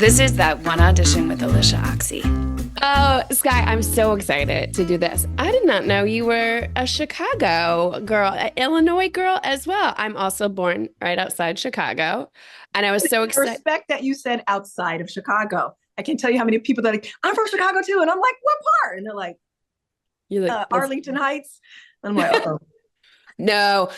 This is That One Audition with Alyshia Ochse. Oh, Skye, I'm so excited to do this. I did not know you were a Chicago girl, an Illinois girl as well. I'm also born right outside Chicago. And I was so I excited. respect that you said outside of Chicago. I can't tell you how many people that are like, I'm from Chicago too. And I'm like, what part? And they're like, You're like, Arlington Heights. And I'm like, oh. No.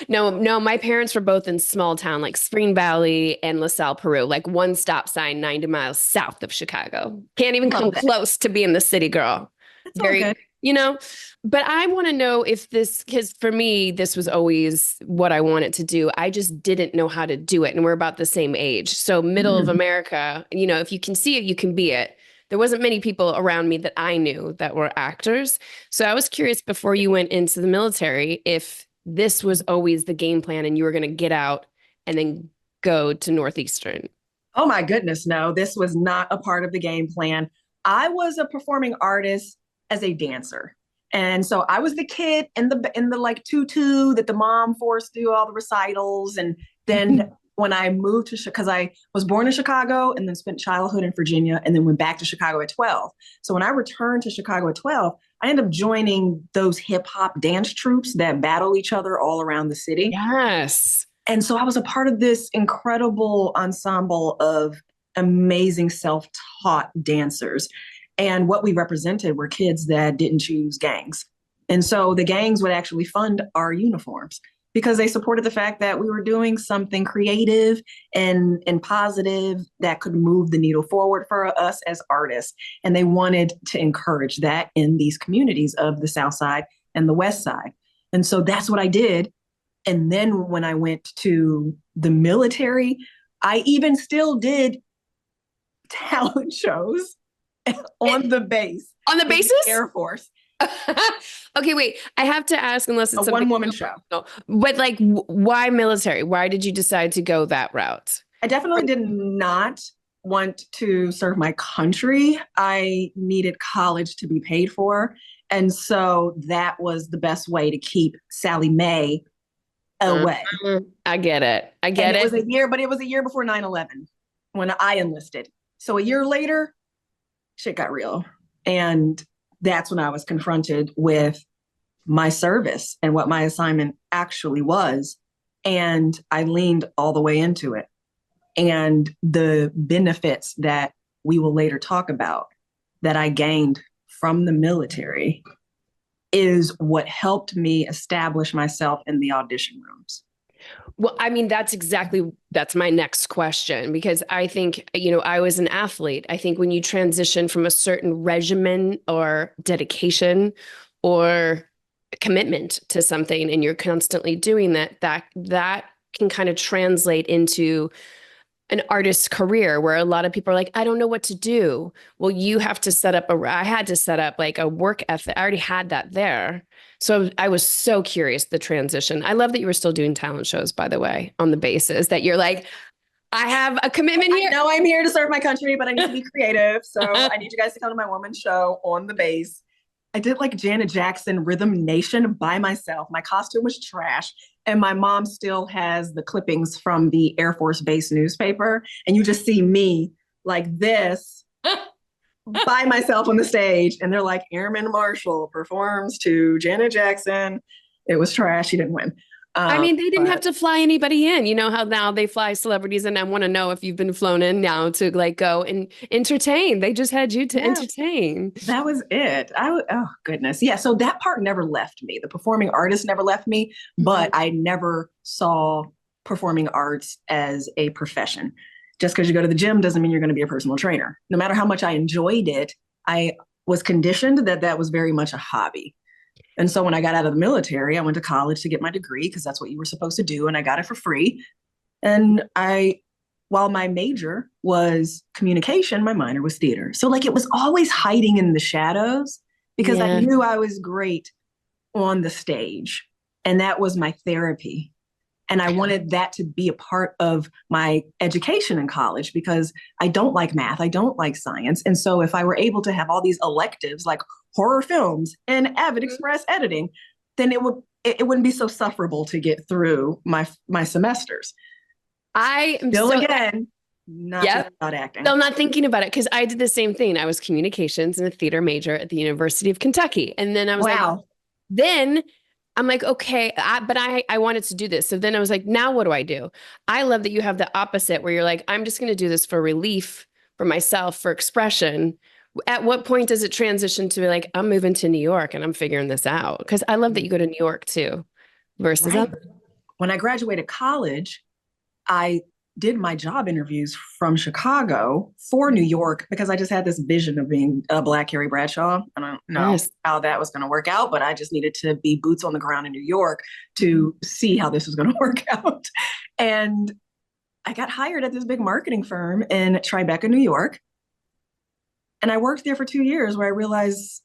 My parents were both in small town like Spring Valley and LaSalle, Peru, like one stop sign 90 miles south of Chicago. Can't even come close to being the city girl. It's all good. But I want to know if this, because for me, this was always what I wanted to do. I just didn't know how to do it. And we're about the same age. So middle of America, if you can see it, you can be it. There wasn't many people around me that I knew that were actors. So I was curious before you went into the military, if this was always the game plan and you were going to get out and then go to Northeastern. Oh my goodness, no, this was not a part of the game plan. I was a performing artist as a dancer. And so I was the kid in the like tutu that the mom forced to do all the recitals. And then when I moved to, because I was born in Chicago and then spent childhood in Virginia and then went back to Chicago at 12. So when I returned to Chicago at 12, I ended up joining those hip hop dance troupes that battle each other all around the city. Yes. And so I was a part of this incredible ensemble of amazing self-taught dancers. And what we represented were kids that didn't choose gangs. And so the gangs would actually fund our uniforms because they supported the fact that we were doing something creative and positive that could move the needle forward for us as artists. And they wanted to encourage that in these communities of the South Side and the West Side. And so that's what I did. And then when I went to the military, I even still did talent shows on the base. On the basis? Air Force. Okay, wait. I have to ask, unless it's a one-woman show. But like, why military? Why did you decide to go that route? I definitely did not want to serve my country. I needed college to be paid for. And so that was the best way to keep Sally Mae away. I get it. It was a year, but it was a year before 9/11 when I enlisted. So a year later, shit got real. And that's when I was confronted with my service and what my assignment actually was. And I leaned all the way into it. And the benefits that we will later talk about that I gained from the military is what helped me establish myself in the audition rooms. Well, I mean, that's my next question, because I think, I was an athlete. I think when you transition from a certain regimen or dedication or commitment to something and you're constantly doing that can kind of translate into an artist's career where a lot of people are like, I don't know what to do. Well, you have to I had to set up like a work ethic. I already had that there. So I was so curious, the transition. I love that you were still doing talent shows, by the way, on the basis that you're like, I have a commitment here. No, I'm here to serve my country, but I need to be creative. So I need you guys to come to my woman show on the base. I did like Janet Jackson Rhythm Nation by myself. My costume was trash. And my mom still has the clippings from the Air Force Base newspaper. And you just see me like this by myself on the stage. And they're like, Airman Marshall performs to Janet Jackson. It was trash. She didn't win. I mean, they didn't have to fly anybody in. You know how now they fly celebrities, and I want to know if you've been flown in now to like go and entertain. They just had you to entertain. That was it. Oh goodness. Yeah. So that part never left me. The performing artist never left me, but I never saw performing arts as a profession. Just because you go to the gym doesn't mean you're going to be a personal trainer. No matter how much I enjoyed it, I was conditioned that was very much a hobby. And so when I got out of the military, I went to college to get my degree because that's what you were supposed to do. And I got it for free. And while my major was communication, my minor was theater. So like it was always hiding in the shadows because I knew I was great on the stage. And that was my therapy. And I wanted that to be a part of my education in college because I don't like math. I don't like science. And so if I were able to have all these electives like horror films and Avid Express editing, then it wouldn't be so sufferable to get through my semesters. I am again, not Yep. just about acting. So I'm not thinking about it because I did the same thing. I was communications and a theater major at the University of Kentucky. And then I was like, then I'm like, okay, but I wanted to do this. So then I was like, now what do I do? I love that you have the opposite where you're like, I'm just going to do this for relief for myself, for expression. At what point does it transition to like, I'm moving to New York and I'm figuring this out? Because I love that you go to New York too versus Right. When I graduated college, I did my job interviews from Chicago for New York because I just had this vision of being a Black Carrie Bradshaw. I don't know how that was going to work out, but I just needed to be boots on the ground in New York to see how this was going to work out. And I got hired at this big marketing firm in Tribeca, New York. And I worked there for 2 years where I realized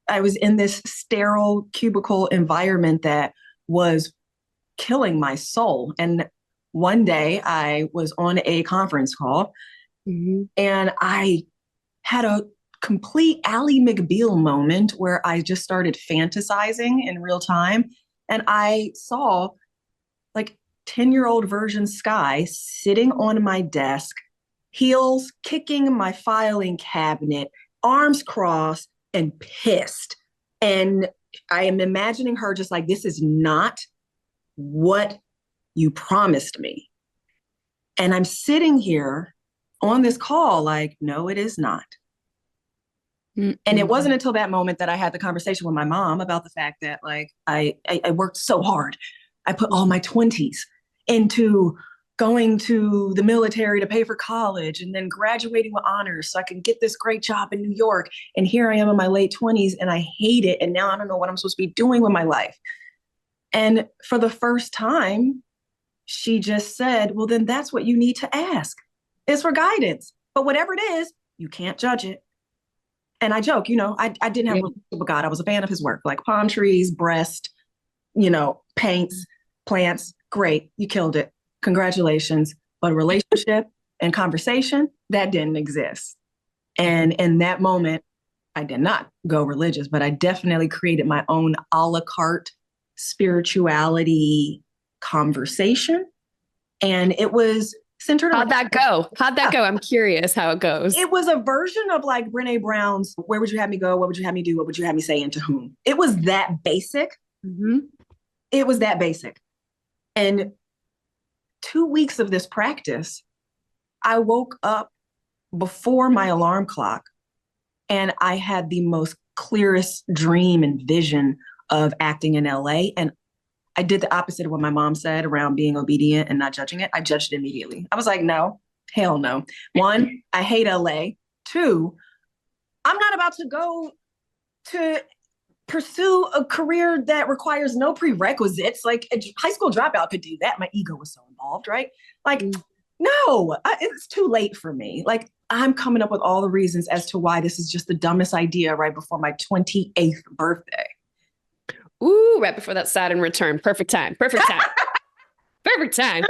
I was in this sterile cubicle environment that was killing my soul. And one day I was on a conference call and I had a complete Ally McBeal moment where I just started fantasizing in real time. And I saw like 10-year-old version Skye sitting on my desk, heels kicking my filing cabinet, arms crossed and pissed. And I am imagining her just like, this is not what you promised me. And I'm sitting here on this call like, no, it is not. And it wasn't until that moment that I had the conversation with my mom about the fact that like I worked so hard. I put all my 20s into going to the military to pay for college and then graduating with honors so I can get this great job in New York. And here I am in my late 20s and I hate it. And now I don't know what I'm supposed to be doing with my life. And for the first time, she just said, well, then that's what you need to ask. It's for guidance. But whatever it is, you can't judge it. And I joke, I didn't have a relationship with God. I was a fan of his work, like palm trees, breast, paints, plants. Great. You killed it. Congratulations. But a relationship and conversation, that didn't exist. And in that moment, I did not go religious, but I definitely created my own a la carte spirituality conversation. And it was centered How'd that go? I'm curious how it goes. It was a version of like Brene Brown's, where would you have me go? What would you have me do? What would you have me say and to whom? It was that basic. It was that basic. And 2 weeks of this practice, I woke up before my alarm clock and I had the most clearest dream and vision of acting in LA. And I did the opposite of what my mom said around being obedient and not judging it. I judged it immediately. I was like, no, hell no. 1, I hate LA. 2, I'm not about to go to pursue a career that requires no prerequisites. Like a high school dropout could do that. My ego was so involved, right? Like, no, it's too late for me. Like, I'm coming up with all the reasons as to why this is just the dumbest idea right before my 28th birthday. Ooh, right before that Saturn return. Perfect time. Perfect time.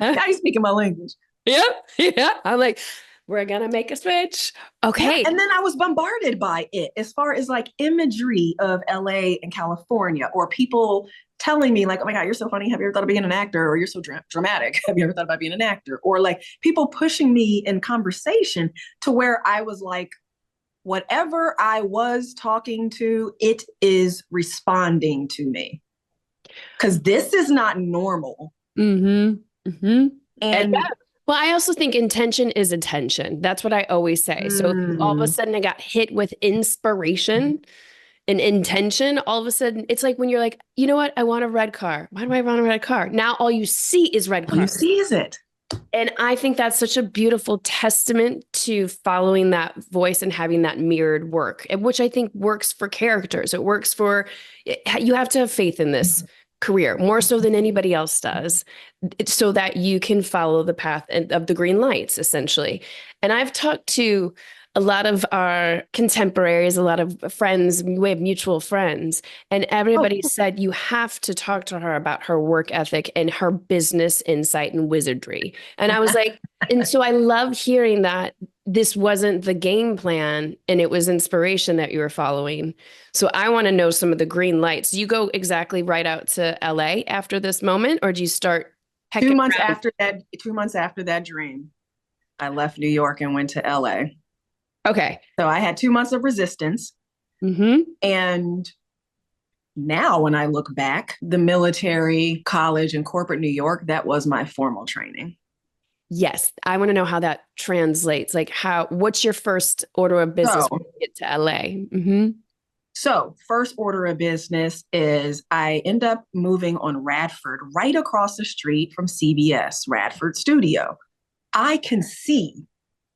Now you're speaking my language. Yep. Yeah. I'm like, we're going to make a switch. Okay. Yeah, and then I was bombarded by it as far as like imagery of LA and California, or people telling me like, oh my God, you're so funny. Have you ever thought of being an actor? Or you're so dramatic. Have you ever thought about being an actor? Or like people pushing me in conversation to where I was like, whatever I was talking to, it is responding to me. Because this is not normal. And well, I also think intention is attention. That's what I always say. So if all of a sudden I got hit with inspiration and intention, all of a sudden it's like when you're like, you know what? I want a red car. Why do I want a red car? Now all you see is red cars. All you see is it. And I think that's such a beautiful testament to following that voice and having that mirrored work, which I think works for characters. It works for, you have to have faith in this career more so than anybody else does, so that you can follow the path of the green lights, essentially. And I've talked to a lot of our contemporaries, a lot of friends, we have mutual friends, and everybody said you have to talk to her about her work ethic and her business insight and wizardry. And I was like, and so I love hearing that this wasn't the game plan and it was inspiration that you were following. So I want to know some of the green lights. Do you go exactly right out to LA after this moment, or do you start 2 months after that? 2 months after that dream, I left New York and went to LA. Okay. So I had 2 months of resistance. Mm-hmm. And now when I look back, the military, college, and corporate New York, that was my formal training. Yes. I want to know how that translates. Like what's your first order of business when you get to LA? Mm-hmm. So first order of business is I end up moving on Radford, right across the street from CBS, Radford Studio. I can see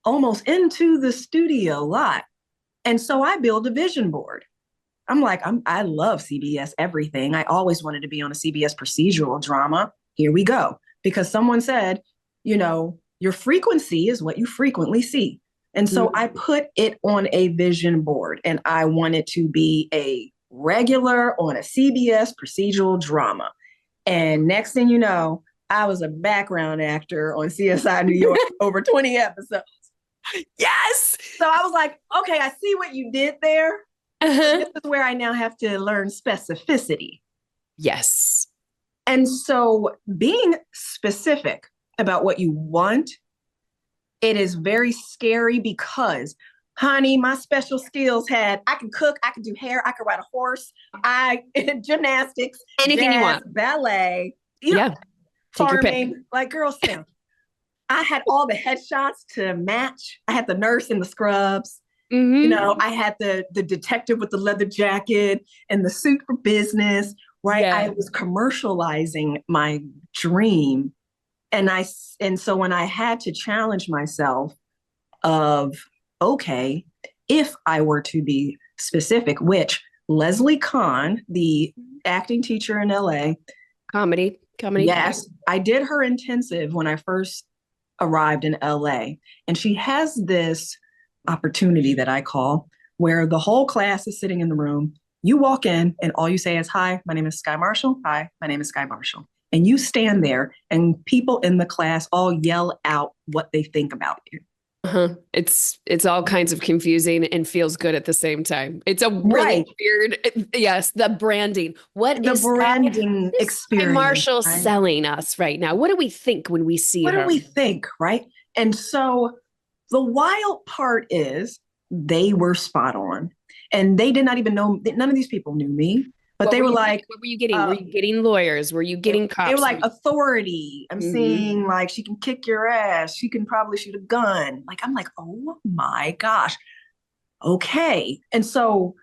almost into the studio lot. And so I build a vision board. I'm like, I love CBS everything. I always wanted to be on a CBS procedural drama. Here we go. Because someone said, your frequency is what you frequently see. And so I put it on a vision board, and I wanted to be a regular on a CBS procedural drama. And next thing you know, I was a background actor on CSI New York over 20 episodes. Yes. So I was like, okay, I see what you did there. Uh-huh. This is where I now have to learn specificity. Yes. And so being specific about what you want, it is very scary because, honey, my special skills I can cook, I can do hair, I can ride a horse, gymnastics, anything jazz, you want, ballet, yeah, take your pick. farming, like girl sound. I had all the headshots to match. I had the nurse in the scrubs. Mm-hmm. I had the detective with the leather jacket and the suit for business, right? Yeah. I was commercializing my dream. And so when I had to challenge myself of, okay, if I were to be specific, which Leslie Kahn, the acting teacher in LA. Comedy. Yes, I did her intensive when I first arrived in LA. And she has this opportunity that I call where the whole class is sitting in the room. You walk in and all you say is, hi, my name is Skye Marshall. Hi, my name is Skye Marshall. And you stand there and people in the class all yell out what they think about you. Uh-huh. It's all kinds of confusing and feels good at the same time. It's a really weird, yes, the branding. What the is branding Skye experience? Marshall selling us right now? What do we think when we see her? What do we think, right? And so the wild part is they were spot on. And they did not even know, none of these people knew me. But they were like, what were you getting? Were you getting lawyers? Were you getting cops? They were like, authority. I'm seeing like, she can kick your ass. She can probably shoot a gun. Like, I'm like, oh my gosh. Okay. And so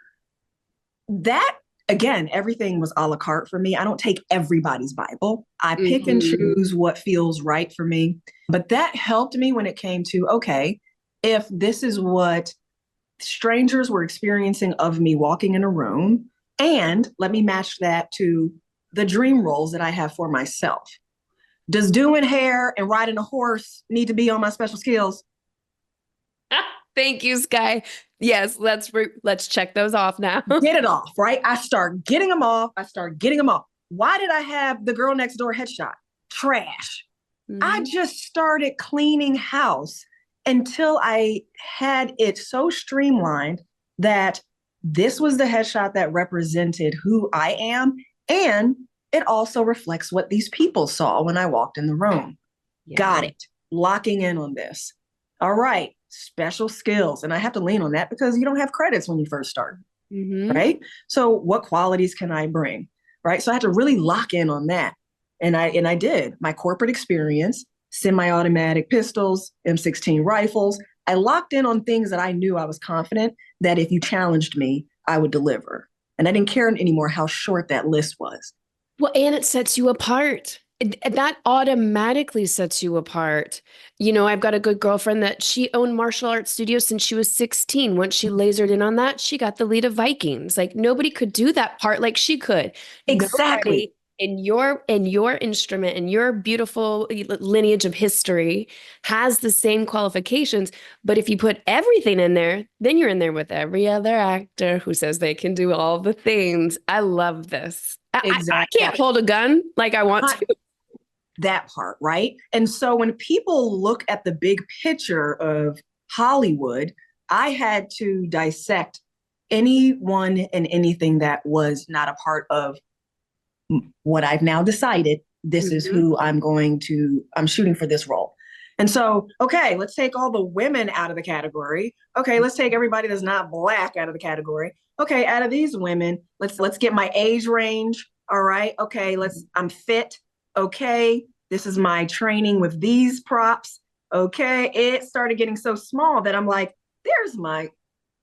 that, again, everything was a la carte for me. I don't take everybody's Bible. I pick and choose what feels right for me. But that helped me when it came to, okay, if this is what strangers were experiencing of me walking in a room, and let me match that to the dream roles that I have for myself. Does doing hair and riding a horse need to be on my special skills? Thank you, Skye. Yes, let's check those off now. Get it off, right? I start getting them off. Why did I have the girl next door headshot? Trash. I just started cleaning house until I had it so streamlined that this was the headshot that represented who I am. And it also reflects what these people saw when I walked in the room. Yeah. Got it. Locking in on this. All right. Special skills. And I have to lean on that because you don't have credits when you first start. Right. So what qualities can I bring? Right. So I had to really lock in on that. And I did. My corporate experience, semi-automatic pistols, M16 rifles. I locked in on things that I knew I was confident that if you challenged me, I would deliver. And I didn't care anymore how short that list was. Well, and it sets you apart. That automatically sets you apart. I've got a good girlfriend that she owned martial arts studios since she was 16. Once she lasered in on that, she got the lead of Vikings. Like nobody could do that part like she could. Exactly. Nobody in your instrument and your beautiful lineage of history has the same qualifications. But if you put everything in there, then you're in there with every other actor who says they can do all the things. I love this. Exactly. I can't hold a gun like I want to. That part, right? And so when people look at the big picture of Hollywood, I had to dissect anyone and anything that was not a part of what I've now decided. This is who I'm shooting for this role. And so, okay, let's take all the women out of the category. Okay, let's take everybody that's not Black out of the category. Okay, out of these women, let's get my age range. All right. Okay, I'm fit. Okay, this is my training with these props. Okay, it started getting so small that I'm like, there's my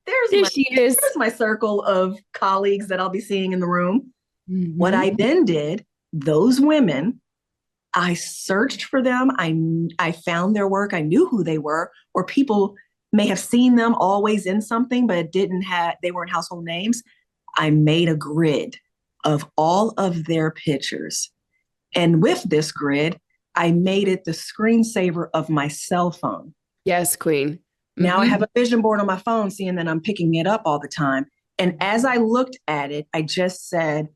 There she is. there's my circle of colleagues that I'll be seeing in the room. Mhm. What I then did, those women, I searched for them. I found their work. I knew who they were, or people may have seen them always in something, but they weren't household names. I made a grid of all of their pictures. And with this grid, I made it the screensaver of my cell phone. Yes, Queen. Now I have a vision board on my phone, seeing that I'm picking it up all the time. And as I looked at it, I just said,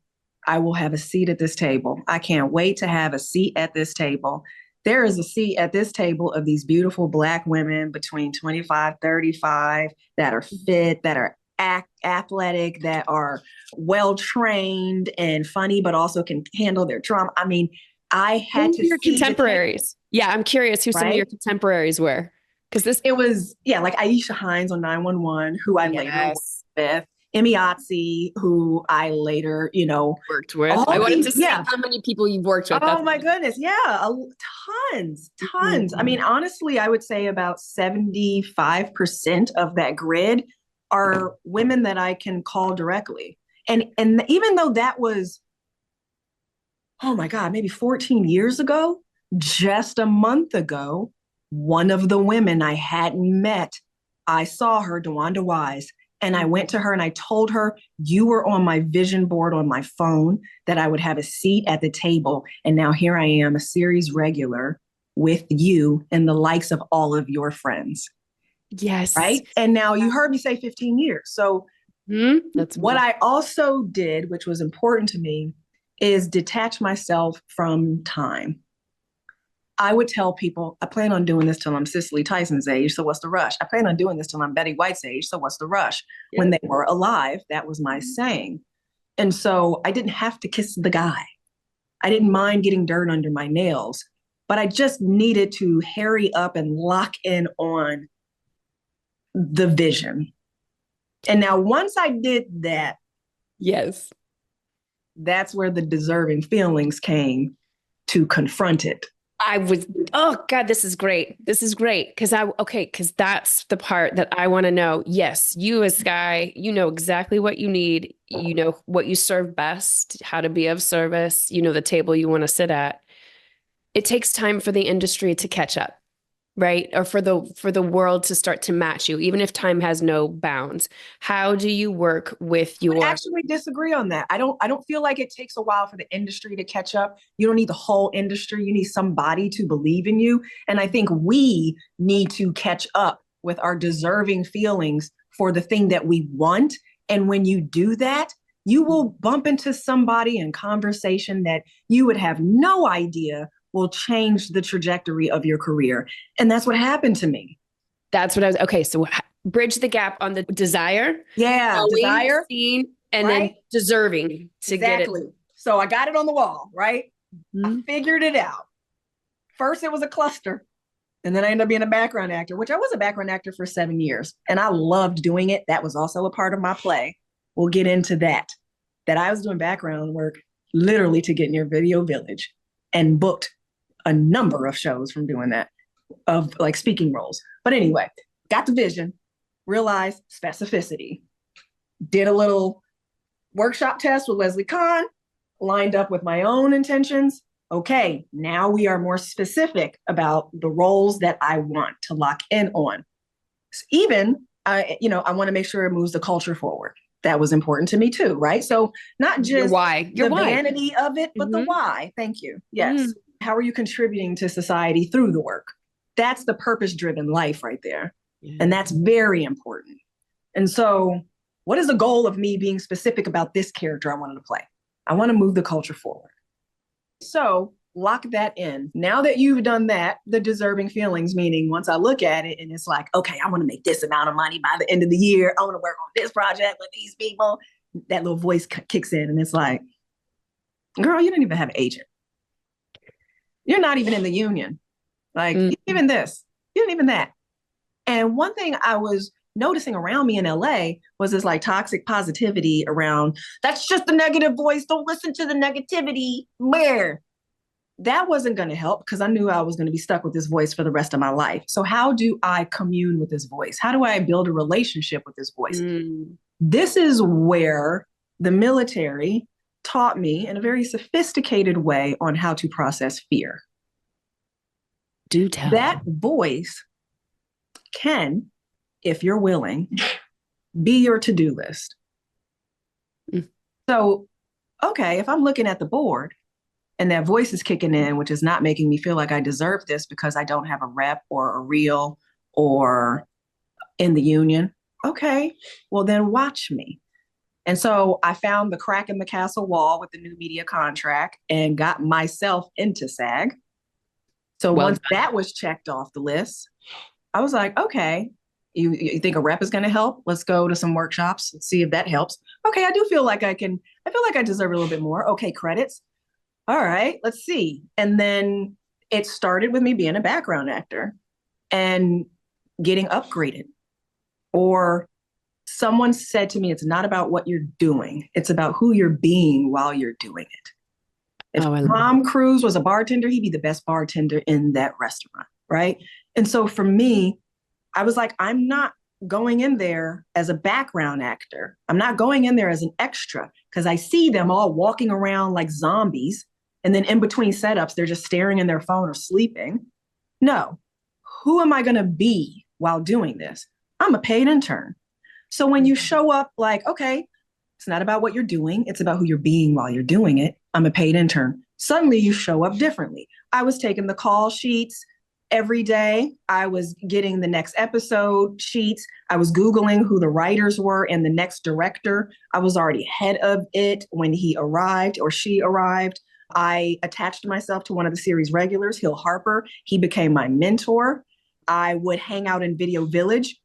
I will have a seat at this table. I can't wait to have a seat at this table. There is a seat at this table of these beautiful Black women between 25, 35 that are fit, that are athletic, that are well-trained and funny, but also can handle their trauma. I mean, I had to your contemporaries. Yeah, I'm curious who some of your contemporaries were. Because it was, like Alyshia Hines on 911, who I later worked with. Ochse, who I later, worked with. I wanted to see how many people you've worked with. Oh my goodness. Yeah. Tons. I mean, honestly, I would say about 75% of that grid are women that I can call directly. And even though that was, oh my God, maybe 14 years ago, just a month ago, one of the women I hadn't met, I saw her, DeWanda Wise, and I went to her and I told her, you were on my vision board on my phone, that I would have a seat at the table. And now here I am, a series regular with you and the likes of all of your friends. Yes. Right. And now you heard me say 15 years. So that's what I also did, which was important to me, is detach myself from time. I would tell people, I plan on doing this till I'm Cicely Tyson's age, so what's the rush? I plan on doing this till I'm Betty White's age, so what's the rush? Yeah. When they were alive, that was my saying. And so I didn't have to kiss the guy. I didn't mind getting dirt under my nails, but I just needed to hurry up and lock in on the vision. And now once I did that, yes, that's where the deserving feelings came to confront it. Oh God, this is great. This is great. Because that's the part that I want to know. Yes, you as Skye, you know exactly what you need. You know what you serve best, how to be of service, the table you want to sit at. It takes time for the industry to catch up, right? Or for the world to start to match you, even if time has no bounds. How do you work with your... I actually disagree on that. I don't feel like it takes a while for the industry to catch up. You don't need the whole industry. You need somebody to believe in you. And I think we need to catch up with our deserving feelings for the thing that we want. And when you do that, you will bump into somebody in conversation that you would have no idea will change the trajectory of your career. And that's what happened to me. That's what I was, okay. So bridge the gap on the desire. Yeah. Desire. Seen, and then deserving to get it. So I got it on the wall, right? I figured it out. First, it was a cluster. And then I ended up being a background actor, which I was a background actor for 7 years. And I loved doing it. That was also a part of my play. We'll get into that I was doing background work literally to get near Video Village, and booked a number of shows from doing that, of like speaking roles. But anyway, got the vision, realized specificity, did a little workshop test with Leslie Kahn, lined up with my own intentions. Okay, now we are more specific about the roles that I want to lock in on. Even, I want to make sure it moves the culture forward. That was important to me too, right? So not just the vanity of it, but the why. Thank you. Yes. How are you contributing to society through the work? That's the purpose-driven life right there. Yeah. And that's very important. And so what is the goal of me being specific about this character I wanted to play? I want to move the culture forward. So lock that in. Now that you've done that, the deserving feelings, meaning once I look at it and it's like, okay, I want to make this amount of money by the end of the year. I want to work on this project with these people. That little voice kicks in and it's like, girl, you don't even have an agent. You're not even in the union. Like, you didn't even this, you didn't even that. And one thing I was noticing around me in LA was this like toxic positivity around, that's just the negative voice. Don't listen to the negativity. Where that wasn't going to help because I knew I was going to be stuck with this voice for the rest of my life. So how do I commune with this voice? How do I build a relationship with this voice? This is where the military taught me in a very sophisticated way on how to process fear. Do tell. That voice can, if you're willing, be your to-do list. So, okay, if I'm looking at the board and that voice is kicking in, which is not making me feel like I deserve this because I don't have a rep or a reel or in the union, okay, well then watch me. And so I found the crack in the castle wall with the new media contract and got myself into SAG. So once that was checked off the list, I was like, okay, you think a rep is going to help? Let's go to some workshops and see if that helps. Okay, I feel like I deserve a little bit more. Okay, credits. All right, let's see. And then it started with me being a background actor and getting upgraded. Or someone said to me, it's not about what you're doing. It's about who you're being while you're doing it. If Tom Cruise was a bartender, he'd be the best bartender in that restaurant, right? And so for me, I was like, I'm not going in there as a background actor. I'm not going in there as an extra because I see them all walking around like zombies. And then in between setups, they're just staring in their phone or sleeping. No, who am I going to be while doing this? I'm a paid intern. So when you show up like, okay, it's not about what you're doing. It's about who you're being while you're doing it. I'm a paid intern. Suddenly you show up differently. I was taking the call sheets every day. I was getting the next episode sheets. I was Googling who the writers were and the next director. I was already ahead of it when he arrived or she arrived. I attached myself to one of the series regulars, Hill Harper. He became my mentor. I would hang out in Video Village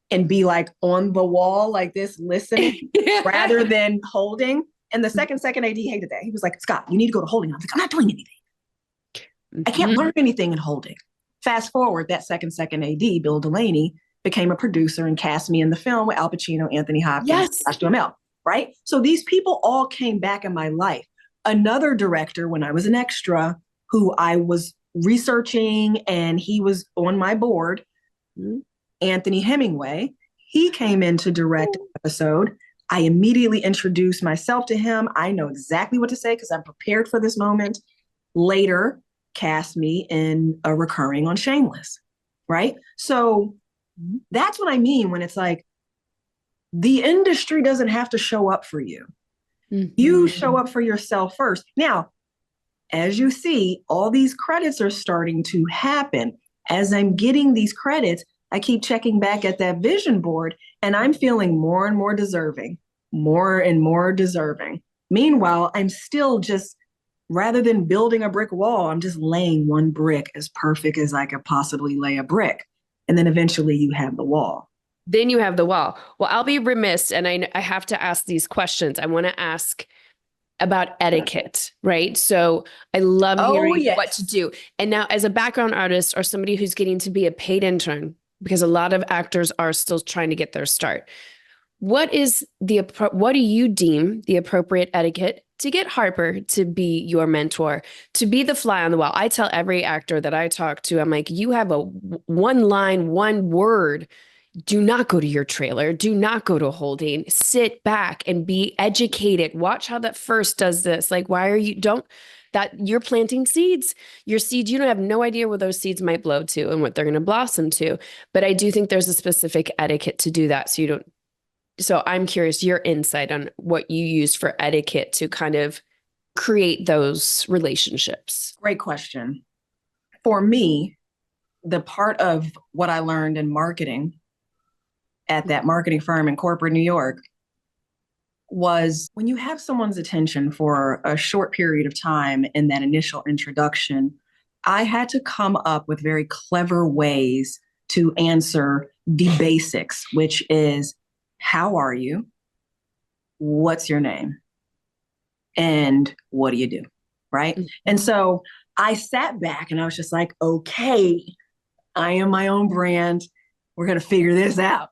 and be like on the wall like this, listening rather than holding. And the second AD hated that. He was like, Scott, you need to go to holding. I was like, I'm not doing anything. I can't learn anything in holding. Fast forward, that second AD, Bill Delaney, became a producer and cast me in the film with Al Pacino, Anthony Hopkins, H2ML, right? So these people all came back in my life. Another director, when I was an extra, who I was researching and he was on my board, Anthony Hemingway, he came in to direct an episode. I immediately introduced myself to him. I know exactly what to say because I'm prepared for this moment. Later, cast me in a recurring on Shameless, right? So that's what I mean when it's like, the industry doesn't have to show up for you. You show up for yourself first. Now, as you see, all these credits are starting to happen. As I'm getting these credits, I keep checking back at that vision board and I'm feeling more and more deserving, more and more deserving. Meanwhile, I'm still just, rather than building a brick wall, I'm just laying one brick as perfect as I could possibly lay a brick. And then eventually you have the wall. Then you have the wall. Well, I'll be remiss, and I have to ask these questions. I want to ask about etiquette, right? So I love hearing what to do. And now as a background artist or somebody who's getting to be a paid intern, because a lot of actors are still trying to get their start, what do you deem the appropriate etiquette to get Harper to be your mentor, to be the fly on the wall? I tell every actor that I talk to, I'm like, you have a one line, one word. Do not go to your trailer. Do not go to holding. Sit back and be educated. Watch how that first does this. Like, you're planting seeds. Your seeds, you don't have no idea where those seeds might blow to and what they're going to blossom to. But I do think there's a specific etiquette to do that. So I'm curious your insight on what you use for etiquette to kind of create those relationships. Great question. For me, the part of what I learned in marketing at that marketing firm in corporate New York was when you have someone's attention for a short period of time in that initial introduction, I had to come up with very clever ways to answer the basics, which is, how are you? What's your name? And what do you do? Right? And so I sat back and I was just like, okay, I am my own brand. We're going to figure this out.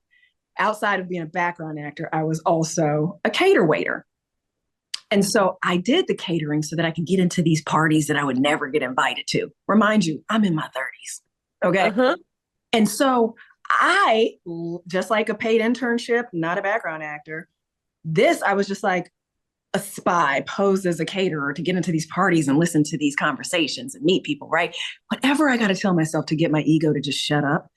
Outside of being a background actor, I was also a cater waiter. And so I did the catering so that I could get into these parties that I would never get invited to. Remind you, I'm in my 30s. Okay. Uh-huh. And so I, just like a paid internship, not a background actor, I was just like a spy posed as a caterer to get into these parties and listen to these conversations and meet people, right? Whatever I got to tell myself to get my ego to just shut up.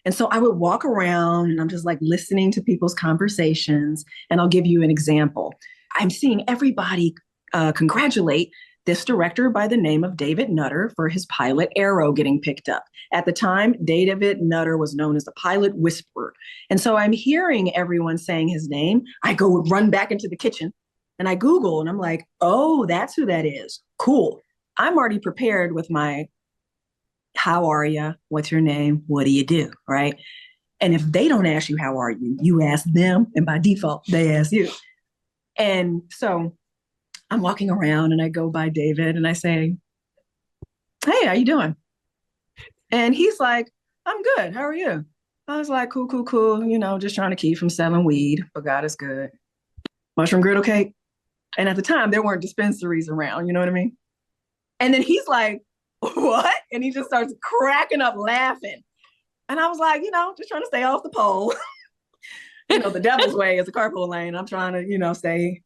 And so I would walk around and I'm just like listening to people's conversations. And I'll give you an example. I'm seeing everybody congratulate this director by the name of David Nutter for his pilot Arrow getting picked up. At the time, David Nutter was known as the pilot whisperer. And so I'm hearing everyone saying his name. I go run back into the kitchen and I Google and I'm like, oh, that's who that is. Cool. I'm already prepared with my, how are you? What's your name? What do you do? Right. And if they don't ask you, how are you? You ask them. And by default, they ask you. And so I'm walking around and I go by David and I say, hey, how you doing? And he's like, I'm good. How are you? I was like, cool, cool, cool. You know, just trying to keep from selling weed, but God is good. Mushroom griddle cake. And at the time, there weren't dispensaries around. You know what I mean? And then he's like, what? And he just starts cracking up laughing. And I was like, you know, just trying to stay off the pole. You know, the devil's way is a carpool lane. I'm trying to, you know, stay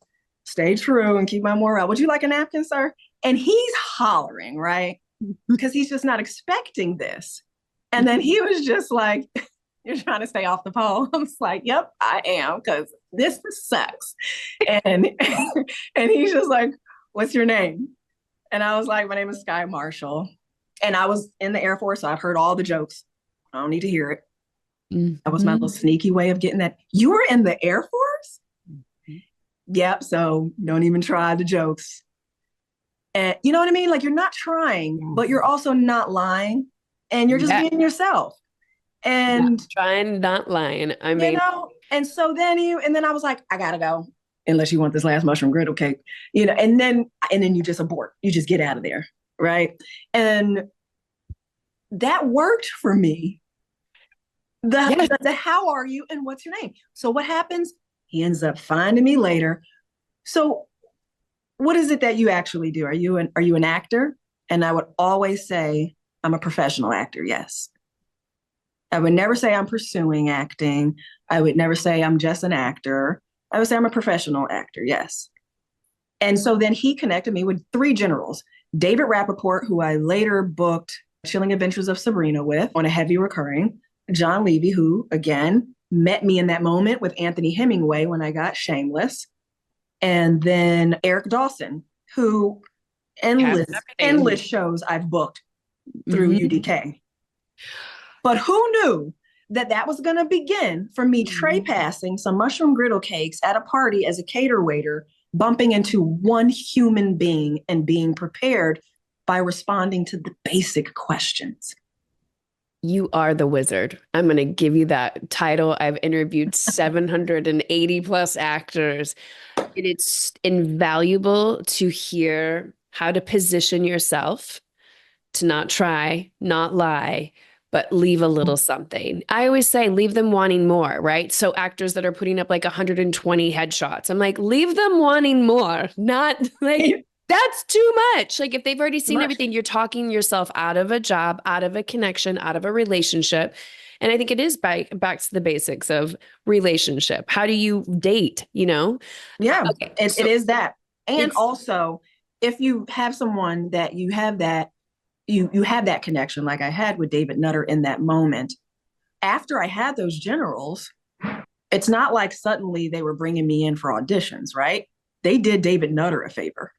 true and keep my morale. Would you like a napkin, sir? And he's hollering, right? Because he's just not expecting this. And then he was just like, you're trying to stay off the pole. I was like, yep, I am, because this sucks. And he's just like, what's your name? And I was like, my name is Skye Marshall. And I was in the Air Force, so I've heard all the jokes. I don't need to hear it. Mm-hmm. That was my little sneaky way of getting that. You were in the Air Force? Mm-hmm. Yep. So don't even try the jokes. And you know what I mean? Like, you're not trying, but you're also not lying. And you're just being yourself. And not trying, not lying. I mean, you know, and so then I was like, I gotta go, unless you want this last mushroom griddle cake, you know, and then you just abort. You just get out of there. Right. And that worked for me. The how are you and what's your name? So what happens? He ends up finding me later. So what is it that you actually do? Are you an actor? And I would always say, I'm a professional actor. Yes. I would never say I'm pursuing acting. I would never say I'm just an actor. I would say I'm a professional actor. Yes. And so then he connected me with 3 generals, David Rappaport, who I later booked Chilling Adventures of Sabrina with on a heavy recurring, John Levy, who again met me in that moment with Anthony Hemingway when I got Shameless. And then Eric Dawson, who endless shows I've booked through UDK. But who knew that was going to begin for me tray passing some mushroom griddle cakes at a party as a cater waiter, bumping into one human being and being prepared by responding to the basic questions. You are the wizard. I'm going to give you that title. I've interviewed 780 plus actors. And it's invaluable to hear how to position yourself, to not try, not lie, but leave a little something. I always say, leave them wanting more, right? So actors that are putting up like 120 headshots, I'm like, leave them wanting more, not like, that's too much. Like, if they've already seen everything, you're talking yourself out of a job, out of a connection, out of a relationship. And I think it is back to the basics of relationship. How do you date, you know? Yeah, okay. It is that. And also, if you have someone that you have that, you have that connection like I had with David Nutter in that moment. After I had those generals, it's not like suddenly they were bringing me in for auditions, right? They did David Nutter a favor.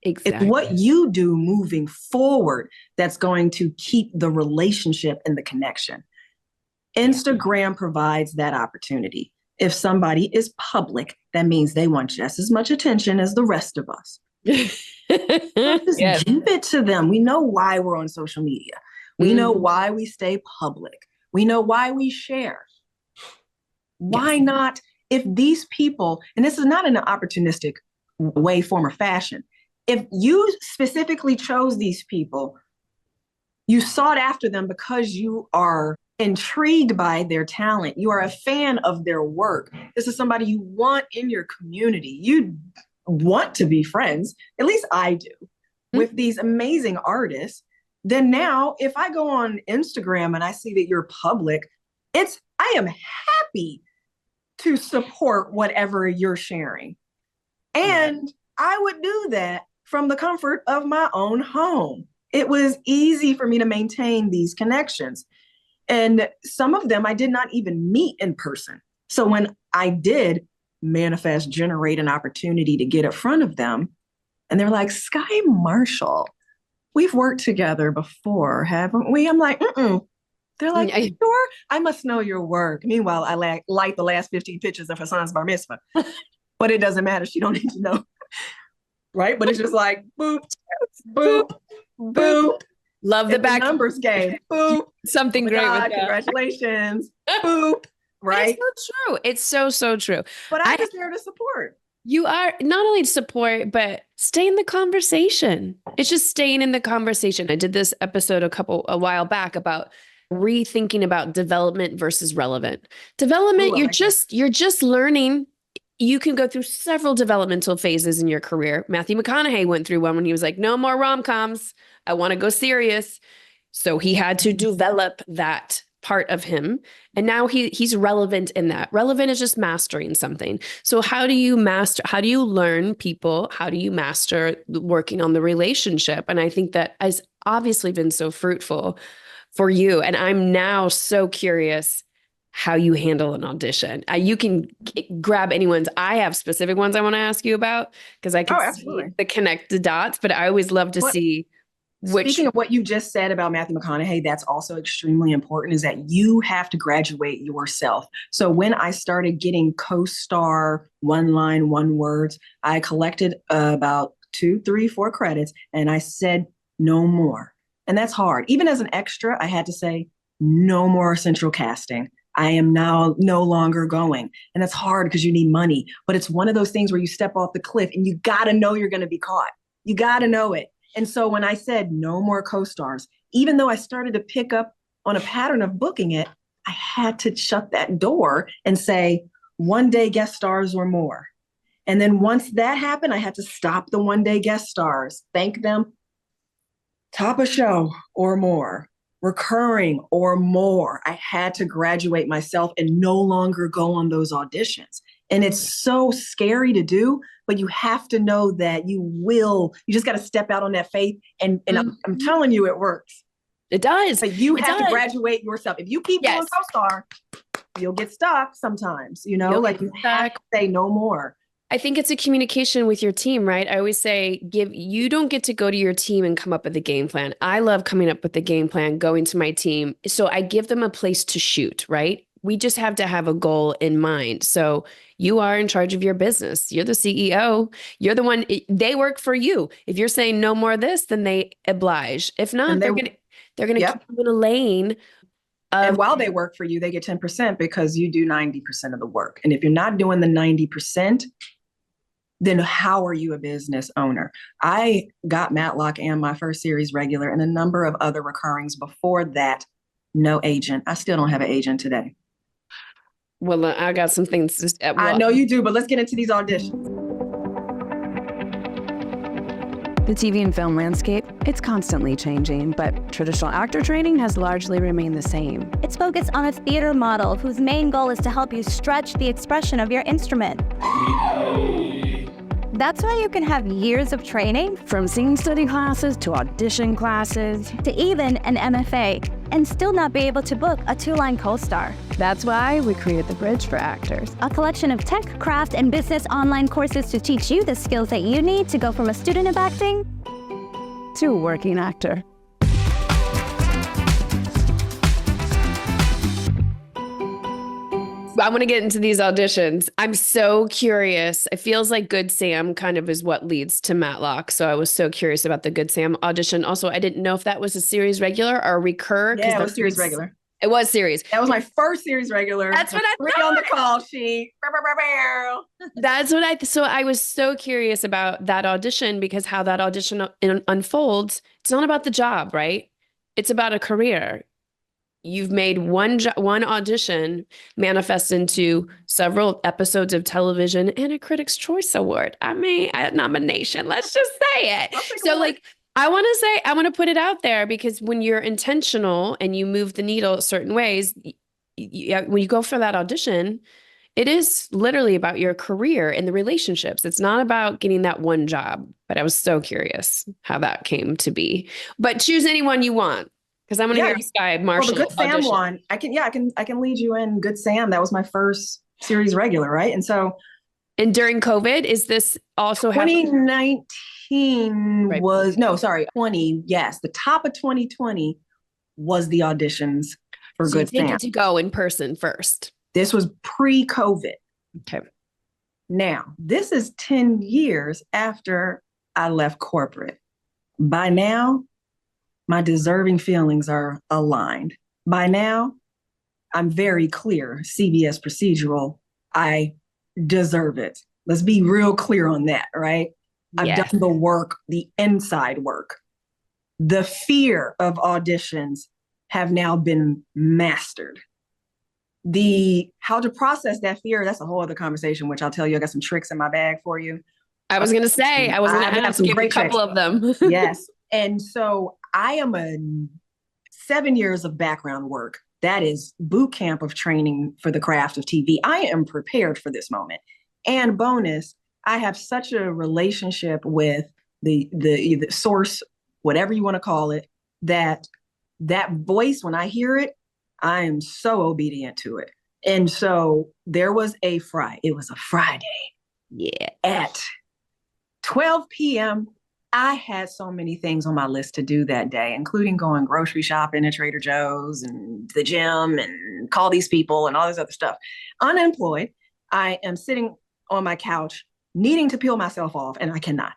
Exactly. It's what you do moving forward that's going to keep the relationship and the connection. Instagram provides that opportunity. If somebody is public, that means they want just as much attention as the rest of us. Just give it to them. We know why we're on social media. We know why we stay public. We know why we share. Why not? If these people, and this is not in an opportunistic way, form, or fashion, if you specifically chose these people, you sought after them because you are intrigued by their talent. You are a fan of their work. This is somebody you want in your community. You want to be friends, at least I do, with these amazing artists. Then now, if I go on Instagram and I see that you're public, I am happy to support whatever you're sharing. And I would do that from the comfort of my own home. It was easy for me to maintain these connections. And some of them I did not even meet in person. So when I did generate an opportunity to get in front of them, and they're like, Skye Marshall, we've worked together before, haven't we? I'm like, mm-mm. They're like, sure, I must know your work. Meanwhile, I like the last 15 pictures of Hassan's bar mitzvah. But it doesn't matter. She don't need to know. Right? But it's just like, boop, boop, boop. Love the back numbers game. Boop. Something great with that. Congratulations. Boop. Right? It's so true. It's so true. But I'm just there to support. You are not only to support, but stay in the conversation. It's just staying in the conversation. I did this episode a while back about rethinking about development versus relevant. Development, you're just learning. You can go through several developmental phases in your career. Matthew McConaughey went through one when he was like, no more rom-coms. I want to go serious. So he had to develop that part of him. And now he's relevant in that. Relevant is just mastering something. So how do you learn people? How do you master working on the relationship? And I think that has obviously been so fruitful for you. And I'm now so curious how you handle an audition. You can grab anyone's. I have specific ones I want to ask you about because I can see the connect the dots, but I always love to see Speaking of what you just said about Matthew McConaughey, that's also extremely important, is that you have to graduate yourself. So when I started getting co-star one-line, one words, I collected about 2, 3, 4 credits, and I said no more. And that's hard. Even as an extra, I had to say no more central casting. I am now no longer going. And that's hard because you need money. But it's one of those things where you step off the cliff and you got to know you're going to be caught. You got to know it. And so when I said no more co-stars, even though I started to pick up on a pattern of booking it, I had to shut that door and say 1 day guest stars or more. And then once that happened, I had to stop the 1 day guest stars, thank them, top a show or more, recurring or more. I had to graduate myself and no longer go on those auditions. And it's so scary to do, but you have to know that you just got to step out on that faith. And I'm telling you, it works. It does. But you have to graduate yourself. If you keep doing co-star, you'll get stuck sometimes, you have to say no more. I think it's a communication with your team, right? I always say, you don't get to go to your team and come up with a game plan. I love coming up with the game plan, going to my team. So I give them a place to shoot, right? We just have to have a goal in mind. So you are in charge of your business. You're the CEO. You're the one, they work for you. If you're saying no more of this, then they oblige. If not, they're going to keep you in a lane. And while they work for you, they get 10% because you do 90% of the work. And if you're not doing the 90%, then how are you a business owner? I got Matlock and my first series regular and a number of other recurrings before that. No agent. I still don't have an agent today. Well, I got some things. I know you do, but let's get into these auditions. The TV and film landscape, it's constantly changing, but traditional actor training has largely remained the same. It's focused on a theater model whose main goal is to help you stretch the expression of your instrument. That's why you can have years of training, from scene study classes to audition classes, to even an MFA, and still not be able to book a 2-line co-star. That's why we created The Bridge for Actors, a collection of tech, craft, and business online courses to teach you the skills that you need to go from a student of acting to a working actor. I want to get into these auditions. I'm so curious. It feels like Good Sam kind of is what leads to Matlock. So I was so curious about the Good Sam audition. Also, I didn't know if that was a series regular or a recur. Yeah, it was series regular. It was series. That was my first series regular. That's what I Three on the call sheet. That's what so I was so curious about that audition, because how that audition unfolds, it's not about the job, right? It's about a career. You've made one audition manifest into several episodes of television and a Critics' Choice Award. I mean, a nomination. Let's just say it. So like, I want to put it out there, because when you're intentional and you move the needle certain ways, when you go for that audition, it is literally about your career and the relationships. It's not about getting that one job. But I was so curious how that came to be. But choose anyone you want, because I'm going to hear Skye Marshall. Well, the Good Sam audition. one, I can lead you in. Good Sam, that was my first series regular, right? And so, and during COVID, is this also 2019 Right. was, no, sorry, 20. Yes, the top of 2020 was the auditions for So Good you Sam. needed to go in person first. This was pre-COVID. Okay. Now, this is 10 years after I left corporate. By now, my deserving feelings are aligned. By now, I'm very clear. CBS procedural, I deserve it. Let's be real clear on that, right? I've done the work, the inside work. The fear of auditions have now been mastered. How to process that fear, that's a whole other conversation, which I'll tell you. I got some tricks in my bag for you. I was going to say, I was going to ask you a couple of them. Yes. And so I am 7 years of background work. That is boot camp of training for the craft of TV. I am prepared for this moment. And bonus, I have such a relationship with the source, whatever you want to call it, that voice, when I hear it, I am so obedient to it. And so there was it was a Friday. Yeah. At 12 p.m., I had so many things on my list to do that day, including going grocery shopping at Trader Joe's and the gym and call these people and all this other stuff. Unemployed, I am sitting on my couch needing to peel myself off, and I cannot.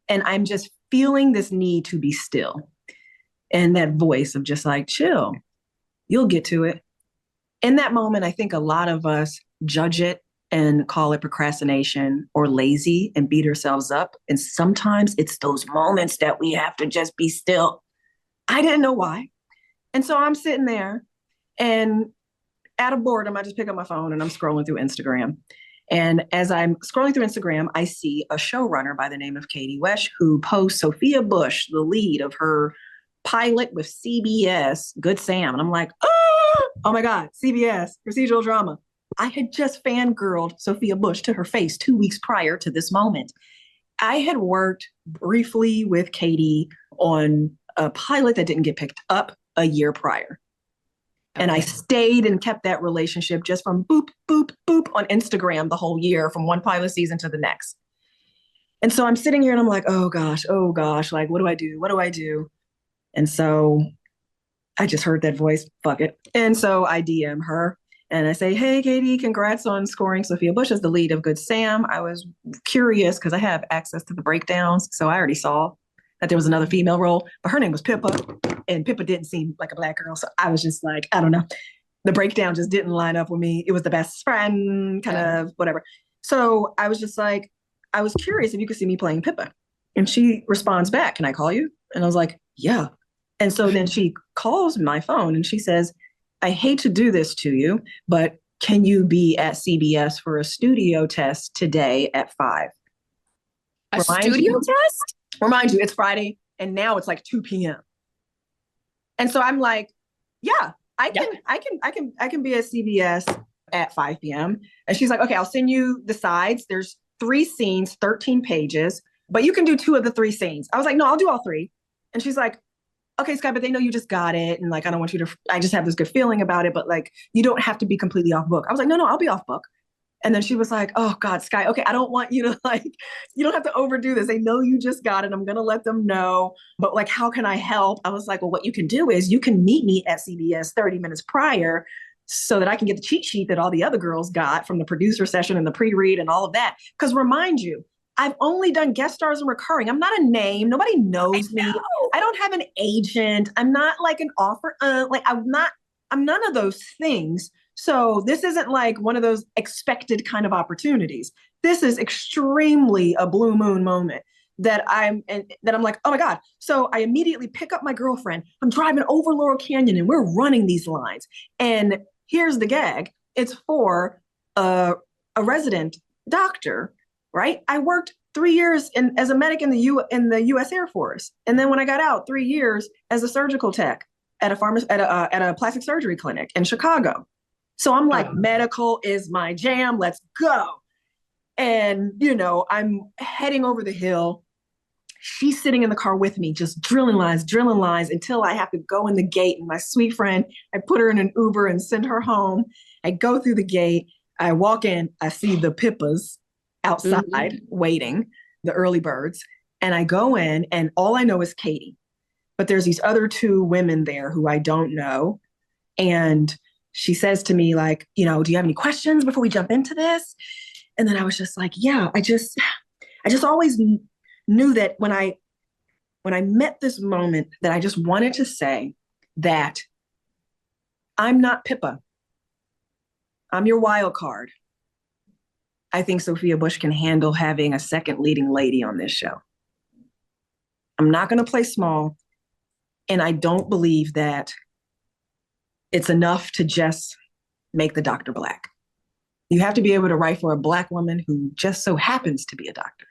And I'm just feeling this need to be still. And that voice of just like, chill, you'll get to it. In that moment, I think a lot of us judge it and call it procrastination or lazy and beat ourselves up. And sometimes it's those moments that we have to just be still. I didn't know why. And so I'm sitting there, and out of boredom, I just pick up my phone and I'm scrolling through Instagram. And as I'm scrolling through Instagram, I see a showrunner by the name of Katie Wesh, who posts Sophia Bush, the lead of her pilot with CBS, Good Sam. And I'm like, oh my God, CBS, procedural drama. I had just fangirled Sophia Bush to her face 2 weeks prior to this moment. I had worked briefly with Katie on a pilot that didn't get picked up a year prior. Okay. And I stayed and kept that relationship just from boop, boop, boop on Instagram the whole year, from one pilot season to the next. And so I'm sitting here and I'm like, oh gosh, like, what do I do? What do I do? And so I just heard that voice, fuck it. And so I DM her and I say, hey, Katie, congrats on scoring Sophia Bush as the lead of Good Sam. I was curious because I have access to the breakdowns. So I already saw that there was another female role, but her name was Pippa, and Pippa didn't seem like a Black girl. So I was just like, I don't know. The breakdown just didn't line up with me. It was the best friend, kind of whatever. So I was just like, I was curious if you could see me playing Pippa. And she responds back, can I call you? And I was like, yeah. And so then she calls my phone and she says, I hate to do this to you, but can you be at CBS for a studio test today at 5? A studio test? Remind you, it's Friday and now it's like 2 p.m. And so I'm like, yeah, I can be at CBS at 5 p.m. And she's like, okay, I'll send you the sides. There's 3 scenes, 13 pages, but you can do 2 of the 3 scenes. I was like, no, I'll do all 3. And she's like, okay, Skye, but they know you just got it. And like, I don't want you to, I just have this good feeling about it, but like, you don't have to be completely off book. I was like, no, I'll be off book. And then she was like, oh God, Skye, okay, I don't want you to like, you don't have to overdo this. They know you just got it. I'm going to let them know, but like, how can I help? I was like, well, what you can do is you can meet me at CBS 30 minutes prior so that I can get the cheat sheet that all the other girls got from the producer session and the pre-read and all of that. Because remind you, I've only done guest stars and recurring. I'm not a name. Nobody knows me. I don't have an agent. I'm not like an offer. Like I'm not I'm none of those things. So this isn't like one of those expected kind of opportunities. This is extremely a blue moon moment that I'm like, oh my God. So I immediately pick up my girlfriend. I'm driving over Laurel Canyon and we're running these lines. And here's the gag. It's for a resident doctor, right? I worked 3 years as a medic in the U.S. Air Force. And then when I got out, 3 years as a surgical tech at a plastic surgery clinic in Chicago. So I'm like, medical is my jam. Let's go. And, I'm heading over the hill. She's sitting in the car with me, just drilling lines until I have to go in the gate. And my sweet friend, I put her in an Uber and send her home. I go through the gate. I walk in. I see the Pippas outside waiting, the early birds. And I go in and all I know is Katie. But there's these other 2 women there who I don't know. And she says to me, like, do you have any questions before we jump into this? And then I was just like, yeah, I just always knew that when I met this moment that I just wanted to say that I'm not Pippa. I'm your wild card. I think Sophia Bush can handle having a second leading lady on this show. I'm not going to play small. And I don't believe that it's enough to just make the doctor Black. You have to be able to write for a Black woman who just so happens to be a doctor.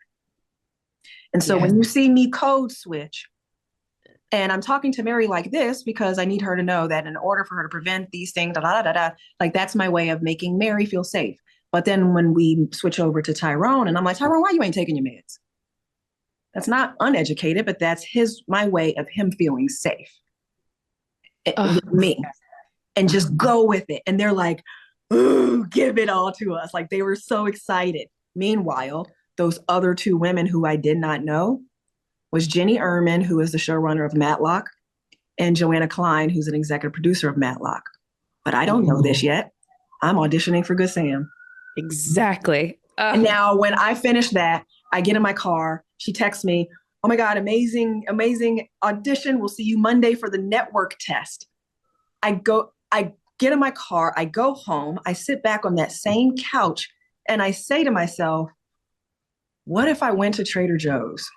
And so when you see me code switch, and I'm talking to Mary like this because I need her to know that in order for her to prevent these things, like that's my way of making Mary feel safe. But then when we switch over to Tyrone, and I'm like, Tyrone, why you ain't taking your meds? That's not uneducated, but that's my way of him feeling safe with me. And just go with it. And they're like, ooh, give it all to us. Like they were so excited. Meanwhile, those other 2 women who I did not know was Jenny Ehrman, who is the showrunner of Matlock, and Joanna Klein, who's an executive producer of Matlock. But I don't know this yet. I'm auditioning for Good Sam. Exactly. And now when I finish that, I get in my car. She texts me, oh my God, amazing audition. We'll see you Monday for the network test. I get in my car, I go home, I sit back on that same couch and I say to myself, what if I went to Trader Joe's?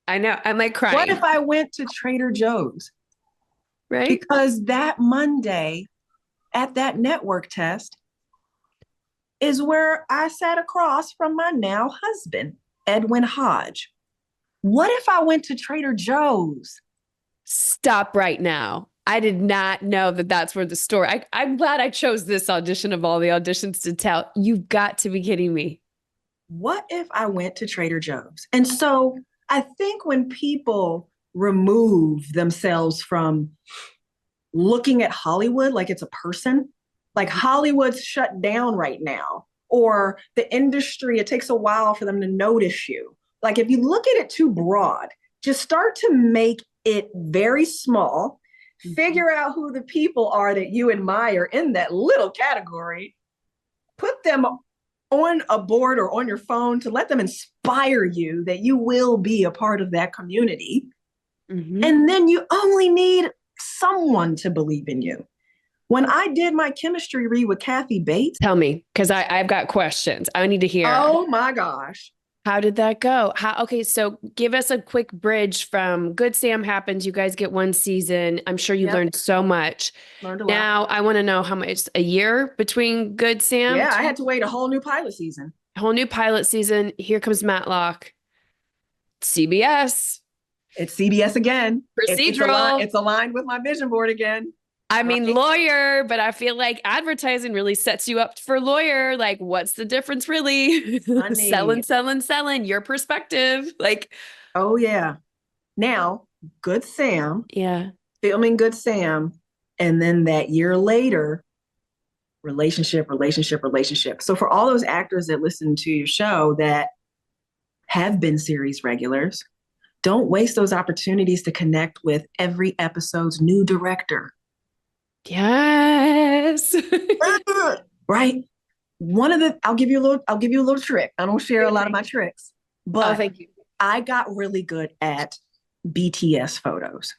I know, I'm like crying. What if I went to Trader Joe's? Right? Because that Monday at that network test is where I sat across from my now husband, Edwin Hodge. What if I went to Trader Joe's? Stop right now. I did not know that that's where the story. I'm glad I chose this audition of all the auditions to tell. You've got to be kidding me. What if I went to Trader Joe's? And so I think when people remove themselves from looking at Hollywood like it's a person, like Hollywood's shut down right now, or the industry, it takes a while for them to notice you. Like if you look at it too broad, just start to make it very small, figure out who the people are that you admire in that little category, put them on a board or on your phone to let them inspire you that you will be a part of that community. Mm-hmm. And then you only need someone to believe in you. When I did my chemistry read with Kathy Bates. Tell me, because I've got questions. I need to hear. Oh my gosh. How did that go? Okay, so give us a quick bridge from Good Sam happens. You guys get 1 season. I'm sure you learned so much. Learned a lot. Now I want to know how much, a year between Good Sam? Yeah, I had to wait a whole new pilot season. Here comes Matlock. CBS. It's CBS again. Procedural. It's aligned with my vision board again. I mean, lawyer, but I feel like advertising really sets you up for lawyer. Like, what's the difference really? Selling, your perspective. Like, oh yeah. Now, Good Sam. Yeah. Filming Good Sam. And then that year later, relationship. So for all those actors that listen to your show that have been series regulars, don't waste those opportunities to connect with every episode's new director. Yes. Right. I'll give you a little trick. I don't share a lot of my tricks, but thank you. I got really good at BTS photos.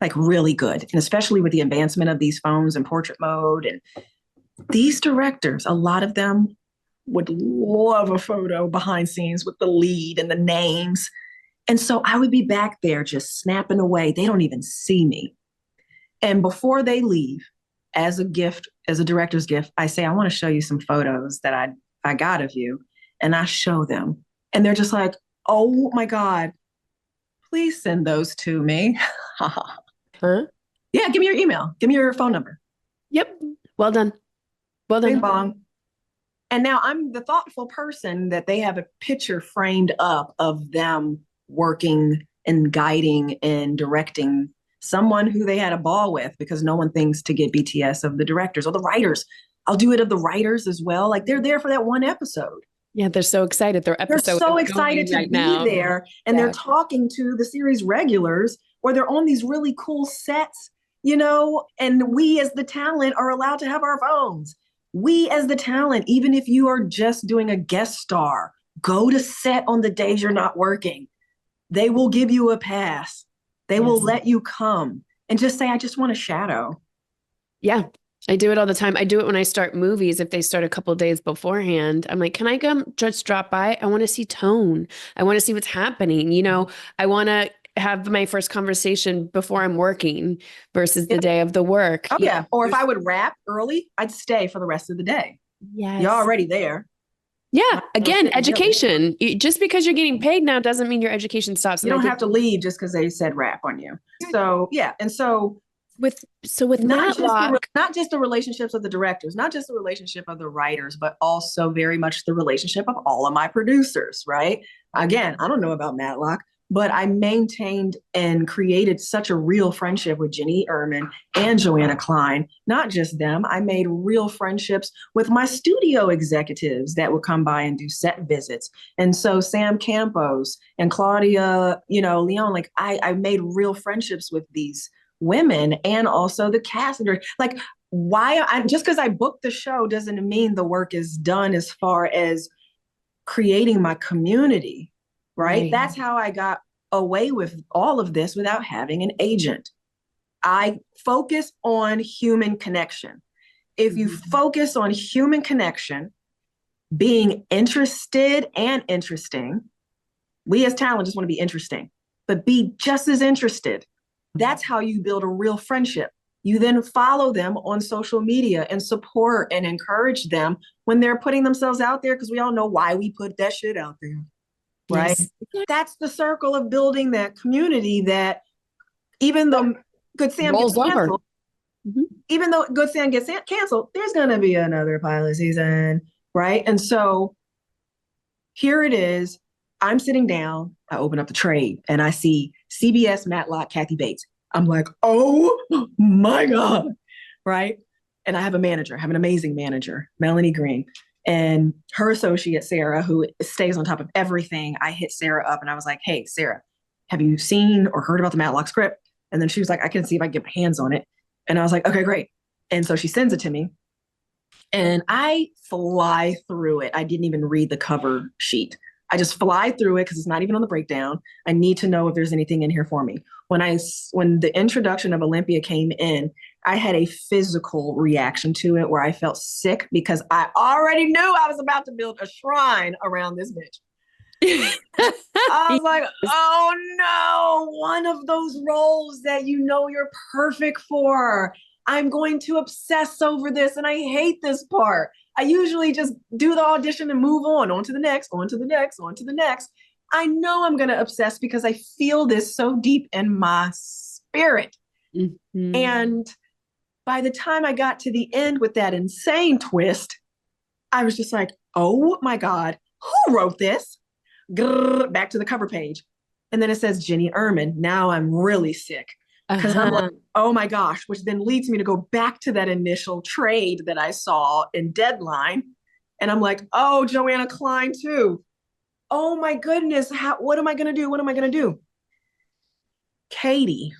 like really good. And especially with the advancement of these phones and portrait mode. And these directors, a lot of them would love a photo behind scenes with the lead and the names. And so I would be back there just snapping away. They don't even see me. And before they leave, as a gift, as a director's gift, I say, I want to show you some photos that I got of you. And I show them. And they're just like, oh my God, please send those to me. Huh? Yeah, give me your email. Give me your phone number. Yep. Well done. Well Bing done. bong. And now I'm the thoughtful person that they have a picture framed up of them working and guiding and directing someone who they had a ball with, because no one thinks to get BTS of the directors or the writers. I'll do it of the writers as well. Like they're there for that one episode. Yeah, they're so excited. Their They're episode so is excited to right be now. there. And Yeah. they're talking to the series regulars, or they're on these really cool sets, you know, and we as the talent are allowed to have our phones. We as the talent, even if you are just doing a guest star, go to set on the days you're not working. They will give you a pass. They will let you come and just say, I just want a shadow. Yeah, I do it all the time. I do it when I start movies. If they start a couple days beforehand, I'm like, can I come just drop by? I want to see tone. I want to see what's happening. You know, I want to have my first conversation before I'm working versus the day of the work. Oh, yeah. Or if I would wrap early, I'd stay for the rest of the day. Yes. You're already there. Yeah. Again, education. Just because you're getting paid now doesn't mean your education stops. You don't have to leave just because they said wrap on you. So, yeah. And so with not Matlock, just the relationships of the directors, not just the relationship of the writers, but also very much the relationship of all of my producers, right? Again, I don't know about Matlock, but I maintained and created such a real friendship with Jenny Ehrman and Joanna Klein. Not just them, I made real friendships with my studio executives that would come by and do set visits. And so Sam Campos and Claudia, you know, Leon, like I made real friendships with these women and also the cast. Like just because I booked the show doesn't mean the work is done as far as creating my community. Right? That's how I got away with all of this without having an agent. I focus on human connection. If you focus on human connection, being interested and interesting, we as talent just want to be interesting, but be just as interested. That's how you build a real friendship. You then follow them on social media and support and encourage them when they're putting themselves out there, because we all know why we put that shit out there. Right? Yes. That's the circle of building that community that even though Good Sam gets canceled, even though Good Sam gets canceled, there's going to be another pilot season, right? And so here it is. I'm sitting down. I open up the trade and I see CBS, Matlock, Kathy Bates. I'm like, oh my God, right? And I have a manager, I have an amazing manager, Melanie Green. And her associate, Sarah, who stays on top of everything, I hit Sarah up and I was like, hey, Sarah, have you seen or heard about the Matlock script? And then she was like, I can see if I can get my hands on it. And I was like, okay, great. And so she sends it to me and I fly through it. I didn't even read the cover sheet. I just fly through it because it's not even on the breakdown. I need to know if there's anything in here for me. When the introduction of Olympia came in, I had a physical reaction to it where I felt sick because I already knew I was about to build a shrine around this bitch. I was like, oh no, one of those roles that you know you're perfect for. I'm going to obsess over this and I hate this part. I usually just do the audition and move on to the next, on to the next, on to the next. I know I'm going to obsess because I feel this so deep in my spirit. Mm-hmm. And by the time I got to the end with that insane twist, I was just like, oh my God, who wrote this? Grrr, back to the cover page. And then it says Jenny Ehrman. Now I'm really sick. Because I'm like, oh my gosh, which then leads me to go back to that initial trade that I saw in Deadline. And I'm like, oh, Joanna Klein too. Oh my goodness, what am I going to do? What am I going to do? Katie,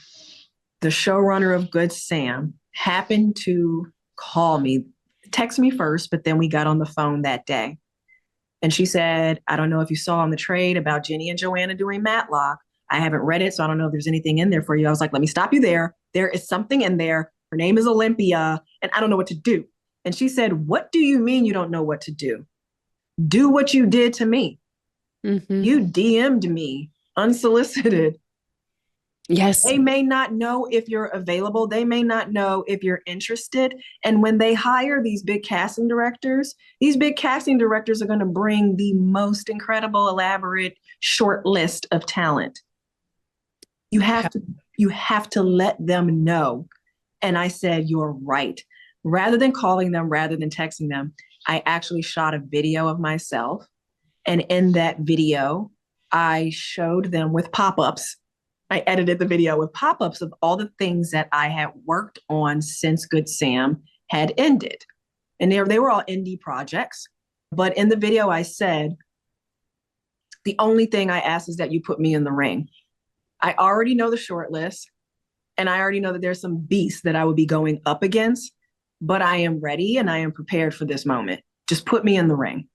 the showrunner of Good Sam, happened to call me, text me first, but then we got on the phone that day. And she said, I don't know if you saw on the trade about Jenny and Joanna doing Matlock. I haven't read it, so I don't know if there's anything in there for you. I was like, let me stop you there. There is something in there. Her name is Olympia, and I don't know what to do. And she said, what do you mean you don't know what to do? Do what you did to me. Mm-hmm. You DM'd me unsolicited. Yes. They may not know if you're available. They may not know if you're interested. And when they hire these big casting directors are going to bring the most incredible, elaborate short list of talent. You have to let them know. And I said, you're right. Rather than calling them, rather than texting them, I actually shot a video of myself. And in that video, I showed them with pop-ups. I edited the video with pop-ups of all the things that I had worked on since Good Sam had ended. And they were all indie projects. But in the video, I said, the only thing I ask is that you put me in the ring. I already know the short list, and I already know that there's some beasts that I would be going up against, but I am ready and I am prepared for this moment. Just put me in the ring.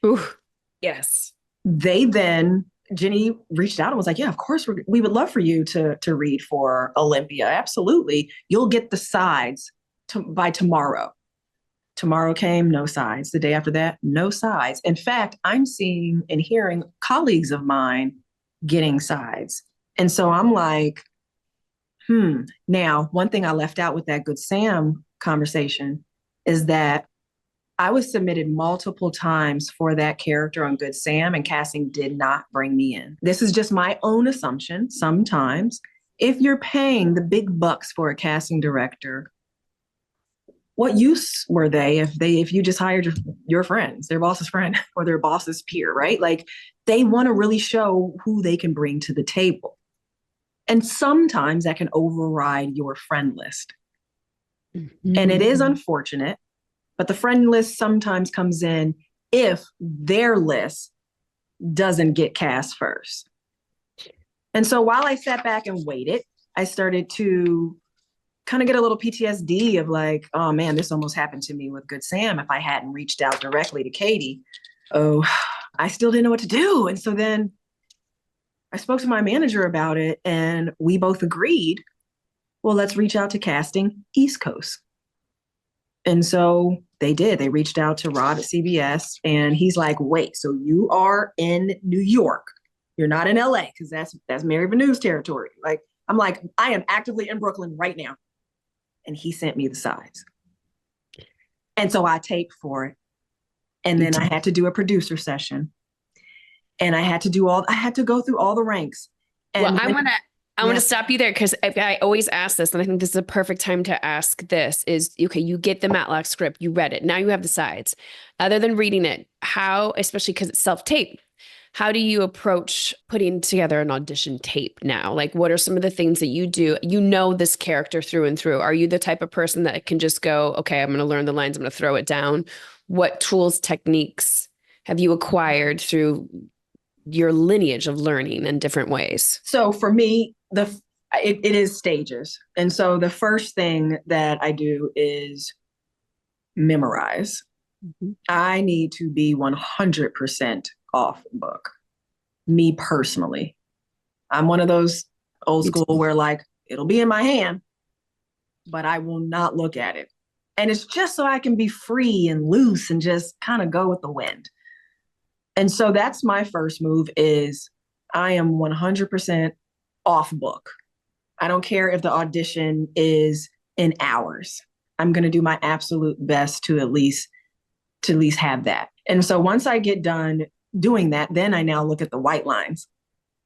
Ooh, yes. Jenny reached out and was like, yeah, of course, we would love for you to read for Olympia. Absolutely. You'll get the sides by tomorrow. Tomorrow came, no sides. The day after that, no sides. In fact, I'm seeing and hearing colleagues of mine getting sides. And so I'm like, Now, one thing I left out with that Good Sam conversation is that I was submitted multiple times for that character on Good Sam, and casting did not bring me in. This is just my own assumption. Sometimes, if you're paying the big bucks for a casting director, what use were they if you just hired your friends, their boss's friend or their boss's peer, right? Like, they want to really show who they can bring to the table. And sometimes that can override your friend list. Mm-hmm. And it is unfortunate, but the friend list sometimes comes in if their list doesn't get cast first. And so while I sat back and waited, I started to kind of get a little PTSD of like, oh man, this almost happened to me with Good Sam. If I hadn't reached out directly to Katie, I still didn't know what to do. And so then I spoke to my manager about it, and we both agreed, well, let's reach out to casting East Coast. And so they did. They reached out to Rod at CBS, and he's like, wait, so you are in New York. You're not in LA, because that's Mary Vanou's territory. Like, I'm like, I am actively in Brooklyn right now. And he sent me the sides. And so I taped for it. And then I had to do a producer session. And I had to go through all the ranks. And well, I want to stop you there, because I always ask this, and I think this is a perfect time to ask this is, okay, you get the Matlock script, you read it, now you have the sides. Other than reading it, how, especially because it's self-tape, how do you approach putting together an audition tape now? Like, what are some of the things that you do? You know this character through and through. Are you the type of person that can just go, okay, I'm going to learn the lines, I'm going to throw it down? What tools, techniques have you acquired through your lineage of learning in different ways? So for me, it is stages. And so the first thing that I do is memorize. Mm-hmm. I need to be 100% off book. Me personally. I'm one of those old school where like, it'll be in my hand, but I will not look at it. And it's just so I can be free and loose and just kind of go with the wind. And so that's my first move is I am 100% off book. I don't care if the audition is in hours. I'm going to do my absolute best to at least have that. And so once I get done doing that, then I now look at the white lines,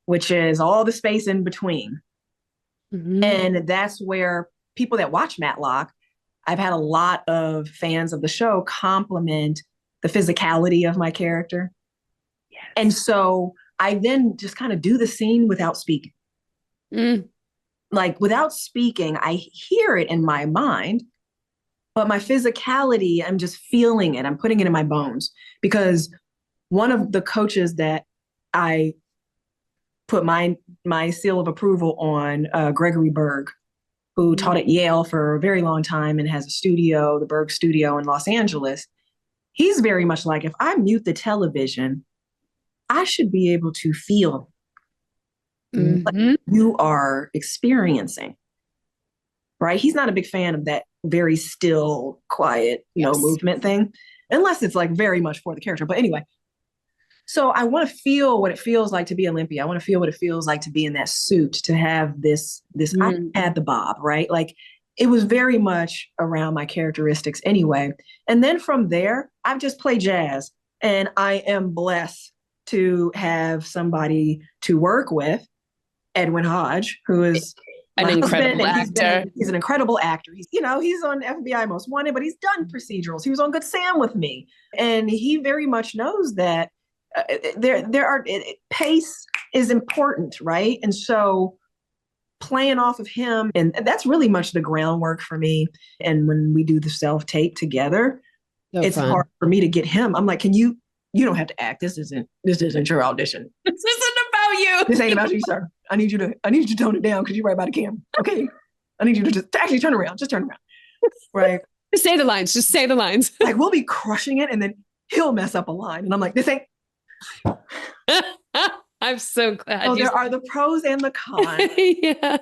which is all the space in between. Mm-hmm. And that's where people that watch Matlock, I've had a lot of fans of the show compliment the physicality of my character. Yes. And so I then just kind of do the scene without speaking. Like without speaking, I hear it in my mind, but my physicality, I'm just feeling it. I'm putting it in my bones, because one of the coaches that I put my seal of approval on, Gregory Berg, who taught at Yale for a very long time and has a studio, the Berg Studio in Los Angeles. He's very much like, if I mute the television, I should be able to feel what Mhm. you are experiencing, right? He's not a big fan of that very still, quiet, no Yes. movement thing, unless it's like very much for the character. But anyway, so I want to feel what it feels like to be Olympia. I want to feel what it feels like to be in that suit, to have this, I had the bob, right? Like it was very much around my characteristics anyway. And then from there, I've just played jazz, and I am blessed to have somebody to work with, Edwin Hodge, who is An my incredible husband, and actor. he's an incredible actor. He's on FBI Most Wanted, but he's done procedurals. He was on Good Sam with me, and he very much knows that pace is important, right? And so playing off of him, and that's really much the groundwork for me. And when we do the self-tape together, So it's fun. hard for me to get him. I'm like, you don't have to act. This isn't your audition. This isn't about you. This ain't about you, sir. I need you to tone it down because you're right by the camera. Okay. I need you to just actually turn around. Just turn around. Right. Just say the lines. Just say the lines. Like we'll be crushing it, and then he'll mess up a line. And I'm like, this ain't. I'm so glad. So there are the pros and the cons Yeah.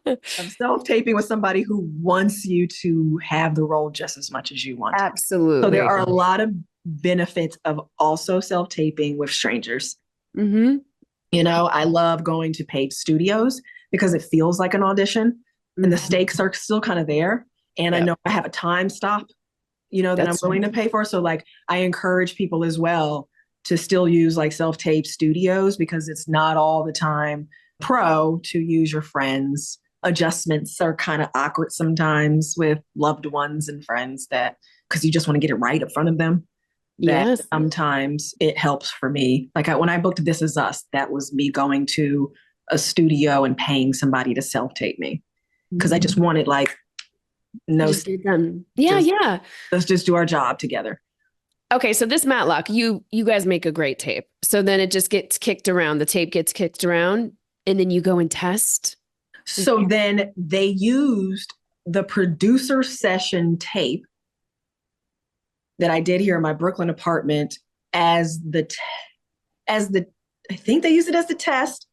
of self-taping with somebody who wants you to have the role just as much as you want. Absolutely. So there are a lot of benefits of also self-taping with strangers. Mm-hmm. You know, I love going to paid studios because it feels like an audition, and the stakes are still kind of there. And I know I have a time stop, that I'm willing to pay for. So like I encourage people as well to still use like self-tape studios, because it's not all the time pro to use your friends. Adjustments are kind of awkward sometimes with loved ones and friends, that because you just want to get it right in front of them. That sometimes it helps for me. Like when I booked This Is Us, that was me going to a studio and paying somebody to self-tape me, because I just wanted like, Just get done. Yeah. Let's just do our job together. Okay, so this Matlock, you guys make a great tape. So then it just gets kicked around. The tape gets kicked around, and then you go and test. So then they used the producer session tape that I did here in my Brooklyn apartment as the I think they used it as the test.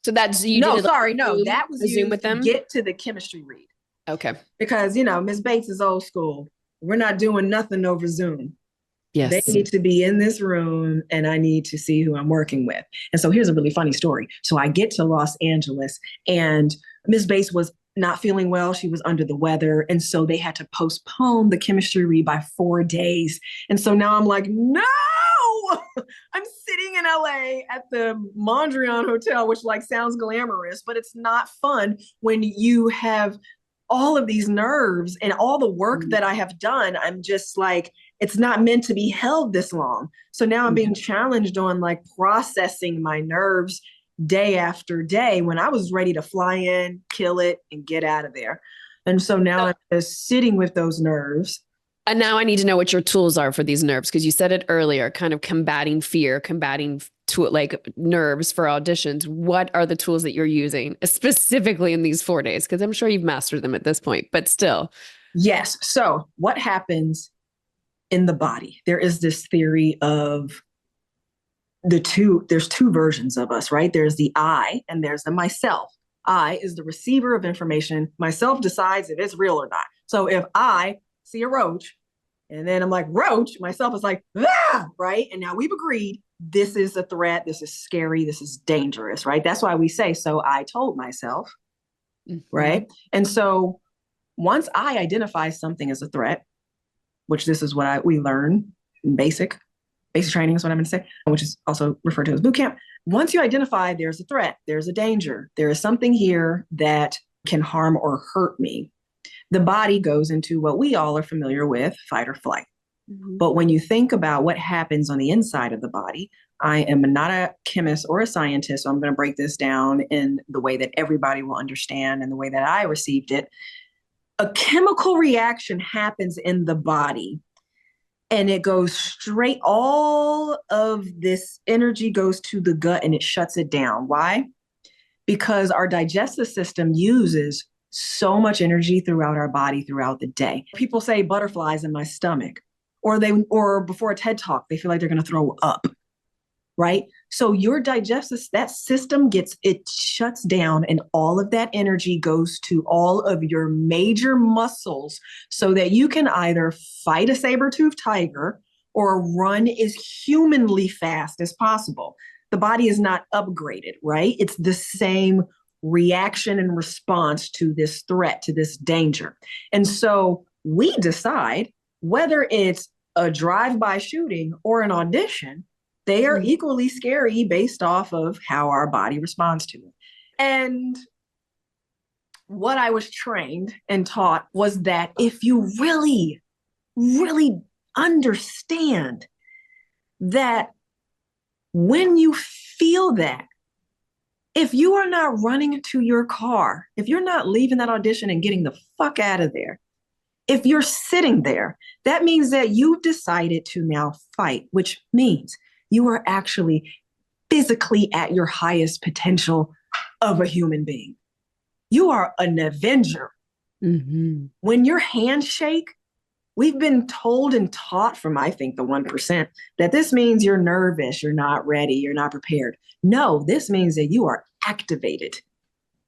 So that's that was a Zoom with them. Get to the chemistry read. Okay, Because Ms. Bates is old school. We're not doing nothing over Zoom. yes, They need to be in this room, and I need to see who I'm working with. And so here's a really funny story. So I get to Los Angeles, and Ms. Bates was not feeling well. She was under the weather. And so they had to postpone the chemistry read by 4 days. And so now I'm like, no, I'm sitting in LA at the Mondrian Hotel, which like sounds glamorous, but it's not fun when you have all of these nerves and all the work that I have done. I'm just like, it's not meant to be held this long. So now I'm being challenged on like processing my nerves day after day, when I was ready to fly in, kill it, and get out of there. And so now I'm just sitting with those nerves. And now I need to know what your tools are for these nerves, because you said it earlier, kind of combating fear, like nerves for auditions. What are the tools that you're using specifically in these 4 days? Because I'm sure you've mastered them at this point, but still. Yes. So what happens in the body? There is this theory of there's two versions of us, right? There's the I and there's the myself. I is the receiver of information. Myself decides if it's real or not. So if I see a roach and then I'm like, roach, myself is like, right? And now we've agreed this is a threat. This is scary. This is dangerous, right? That's why we say, so I told myself, right? And so once I identify something as a threat, which this is what we learn in basic training is what I'm going to say, which is also referred to as boot camp. Once you identify there's a threat, there's a danger, there is something here that can harm or hurt me, the body goes into what we all are familiar with, fight or flight. But when you think about what happens on the inside of the body, I am not a chemist or a scientist, so I'm going to break this down in the way that everybody will understand and the way that I received it. A chemical reaction happens in the body, and it goes straight, all of this energy goes to the gut and it shuts it down. Why? Because our digestive system uses so much energy throughout our body throughout the day. People say butterflies in my stomach, or before a TED Talk, they feel like they're going to throw up, right? So your digestive, that system it shuts down, and all of that energy goes to all of your major muscles so that you can either fight a saber-toothed tiger or run as humanly fast as possible. The body is not upgraded, right? It's the same reaction and response to this threat, to this danger. And so we decide whether it's a drive-by shooting or an audition, they are equally scary based off of how our body responds to it. And what I was trained and taught was that if you really, really understand that when you feel that, if you are not running to your car, if you're not leaving that audition and getting the fuck out of there, if you're sitting there, that means that you've decided to now fight, which means you are actually physically at your highest potential of a human being. You are an Avenger. Mm-hmm. When your hands shake, we've been told and taught from, I think, the 1%, that this means you're nervous, you're not ready, you're not prepared. No, this means that you are activated.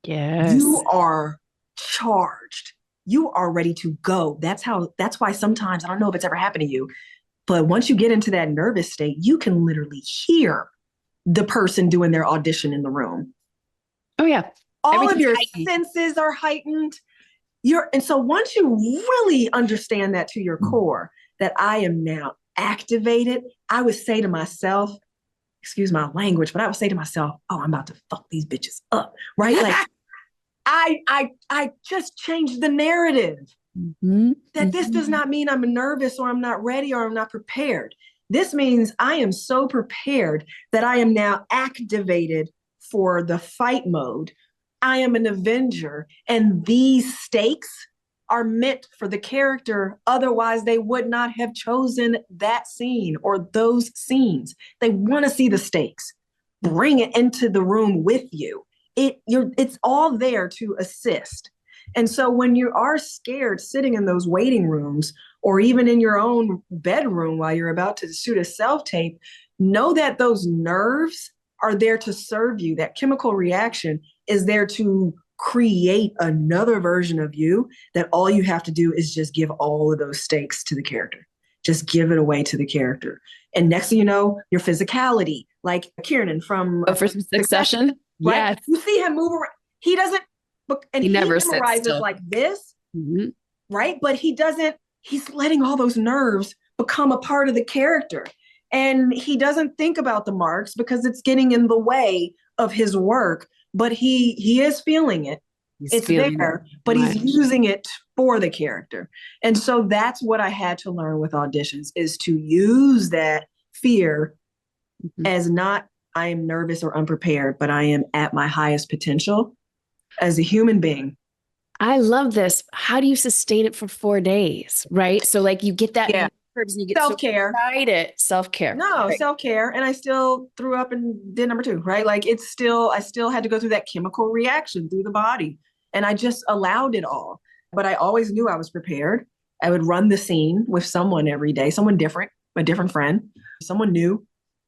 Yes. You are charged. You are ready to go. That's why sometimes, I don't know if it's ever happened to you, but once you get into that nervous state, you can literally hear the person doing their audition in the room. Oh, yeah. All of your senses are heightened. And so once you really understand that to your core, that I am now activated, I would say to myself, excuse my language, but I would say to myself, oh, I'm about to fuck these bitches up, right? Like I just changed the narrative. That this does not mean I'm nervous or I'm not ready or I'm not prepared. This means I am so prepared that I am now activated for the fight mode. I am an Avenger, and these stakes are meant for the character. Otherwise, they would not have chosen that scene or those scenes. They want to see the stakes. Bring it into the room with you. It's all there to assist. And so when you are scared sitting in those waiting rooms or even in your own bedroom while you're about to shoot a self-tape, know that those nerves are there to serve you. That chemical reaction is there to create another version of you, that all you have to do is just give all of those stakes to the character. Just give it away to the character. And next thing you know, your physicality, like Kiernan from Succession. Right? Yes. You see him move around. He doesn't, and he never sits memorizes still. like this, right? But he's letting all those nerves become a part of the character. And he doesn't think about the marks because it's getting in the way of his work, but he is feeling it. It's there, but he's using it for the character. And so that's what I had to learn with auditions, is to use that fear as not I am nervous or unprepared, but I am at my highest potential as a human being. I love this. How do you sustain it for 4 days? Right. So like you get that nerves and you get self-care. So excited. Self-care. No, right. Self-care. And I still threw up and did number 2, right? Like I still had to go through that chemical reaction through the body. And I just allowed it all. But I always knew I was prepared. I would run the scene with someone every day, someone different, a different friend, someone new.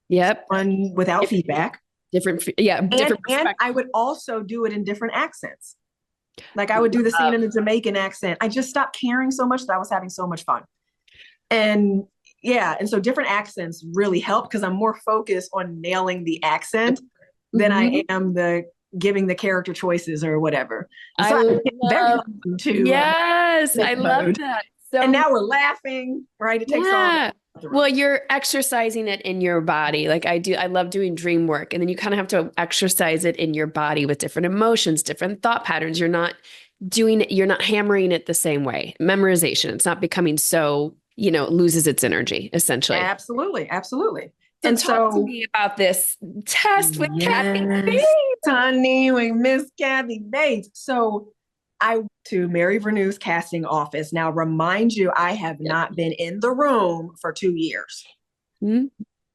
Yep. One without feedback. Different. And I would also do it in different accents. Like I would do the scene in a Jamaican accent. I just stopped caring so much that I was having so much fun. And so different accents really help because I'm more focused on nailing the accent than I am giving the character choices or whatever. So Yes, I love that. So, and now we're laughing, right? It takes all. Well, you're exercising it in your body. Like I do. I love doing dream work. And then you kind of have to exercise it in your body with different emotions, different thought patterns. You're not hammering it the same way. Memorization. It's not becoming so, it loses its energy, essentially. Absolutely. Absolutely. And talk to me about this test with Kathy Bates. Honey, with Miss Kathy Bates. So I went to Mary Verneu's casting office. Now, remind you, I have not been in the room for 2 years,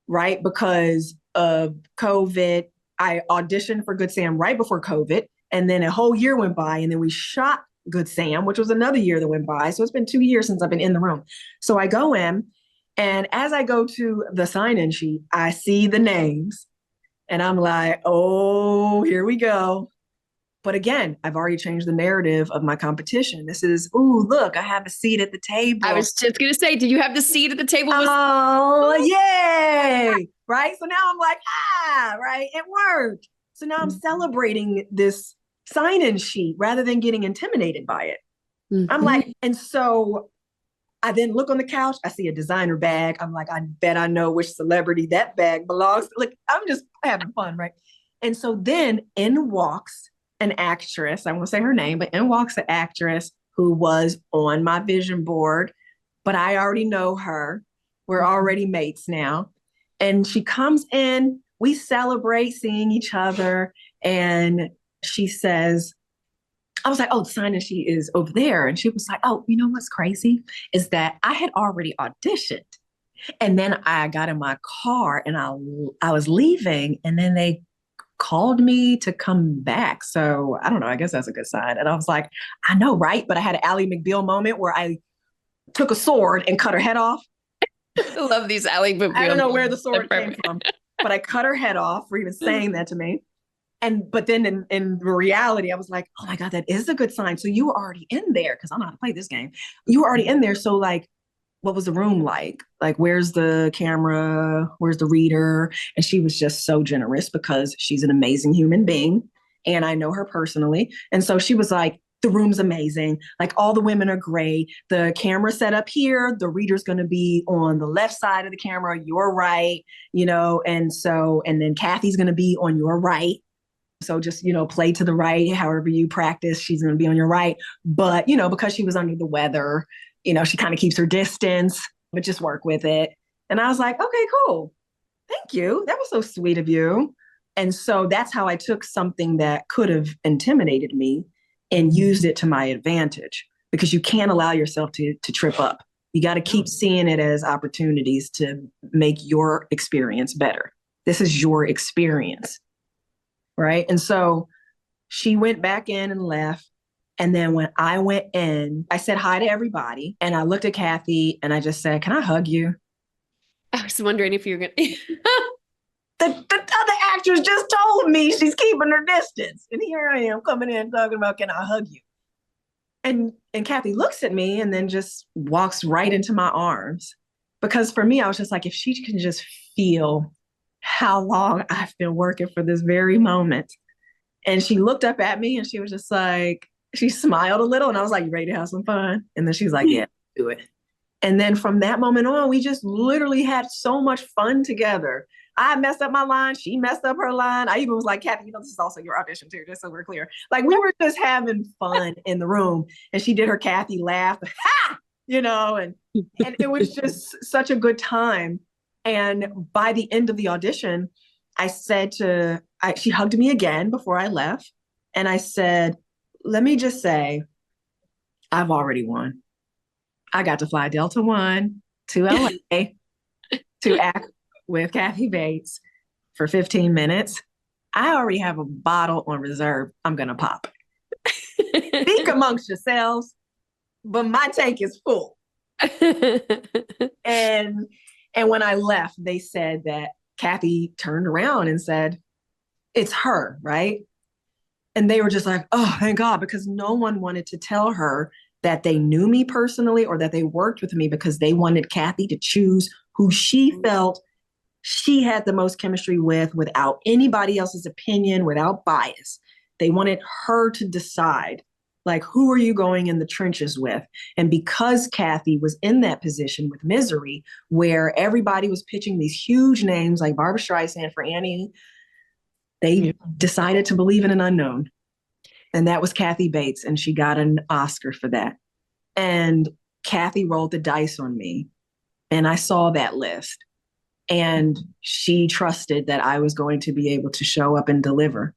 right? Because of COVID. I auditioned for Good Sam right before COVID. And then a whole year went by. And then we shot Good Sam, which was another year that went by. So it's been 2 years since I've been in the room. So I go in, and as I go to the sign-in sheet, I see the names. And I'm like, oh, here we go. But again, I've already changed the narrative of my competition. This is, ooh, look, I have a seat at the table. I was just going to say, did you have the seat at the table? Oh, yay. Right. So now I'm like, right. It worked. So now I'm celebrating this sign-in sheet rather than getting intimidated by it. Mm-hmm. I'm like, and so I then look on the couch, I see a designer bag. I'm like, I bet I know which celebrity that bag belongs to. Like, I'm just having fun, right? And so then in walks an actress, I won't say her name, but in walks an actress who was on my vision board, but I already know her. We're already mates now. And she comes in, we celebrate seeing each other. And she says, I was like, oh, the sign-in sheet is over there. And she was like, oh, you know what's crazy is that I had already auditioned. And then I got in my car and I was leaving, and then they called me to come back. So I don't know, I guess that's a good sign. And I was like, I know, right? But I had an Ally McBeal moment where I took a sword and cut her head off. I love these Ally McBeal. I don't know where the sword came from, but I cut her head off for even saying that to me. But then in reality, I was like, oh my God, that is a good sign. So you were already in there, because I know how to play this game. You were already in there. So like, what was the room like? Like, where's the camera? Where's the reader? And she was just so generous because she's an amazing human being. And I know her personally. And so she was like, the room's amazing. Like, all the women are great. The camera set up here. The reader's going to be on the left side of the camera. You're right. And then Kathy's going to be on your right. So just, play to the right, however you practice, she's going to be on your right. But, because she was under the weather, she kind of keeps her distance, but just work with it. And I was like, okay, cool. Thank you. That was so sweet of you. And so that's how I took something that could have intimidated me and used it to my advantage, because you can't allow yourself to trip up. You got to keep seeing it as opportunities to make your experience better. This is your experience. Right. And so she went back in and left. And then when I went in, I said hi to everybody. And I looked at Kathy and I just said, can I hug you? I was wondering if you're going to. The other actress just told me she's keeping her distance. And here I am coming in talking about, can I hug you? And Kathy looks at me and then just walks right into my arms. Because for me, I was just like, if she can just feel how long I've been working for this very moment. And she looked up at me and she was just like, she smiled a little, and I was like, you ready to have some fun? And then she's like, yeah, do it. And then from that moment on, we just literally had so much fun together. I messed up my line. She messed up her line. I even was like, Kathy, this is also your audition too, just so we're clear. Like, we were just having fun in the room. And she did her Kathy laugh, ha! And it was just such a good time. And by the end of the audition, I said she hugged me again before I left. And I said, let me just say, I've already won. I got to fly Delta One to LA to act with Kathy Bates for 15 minutes. I already have a bottle on reserve I'm going to pop. Speak amongst yourselves, but my tank is full. And when I left, they said that Kathy turned around and said, it's her, right? And they were just like, oh, thank God, because no one wanted to tell her that they knew me personally or that they worked with me, because they wanted Kathy to choose who she felt she had the most chemistry with, without anybody else's opinion, without bias. They wanted her to decide, like, who are you going in the trenches with? And because Kathy was in that position with Misery, where everybody was pitching these huge names like Barbra Streisand for Annie, they decided to believe in an unknown. And that was Kathy Bates. And she got an Oscar for that. And Kathy rolled the dice on me. And I saw that list. And she trusted that I was going to be able to show up and deliver.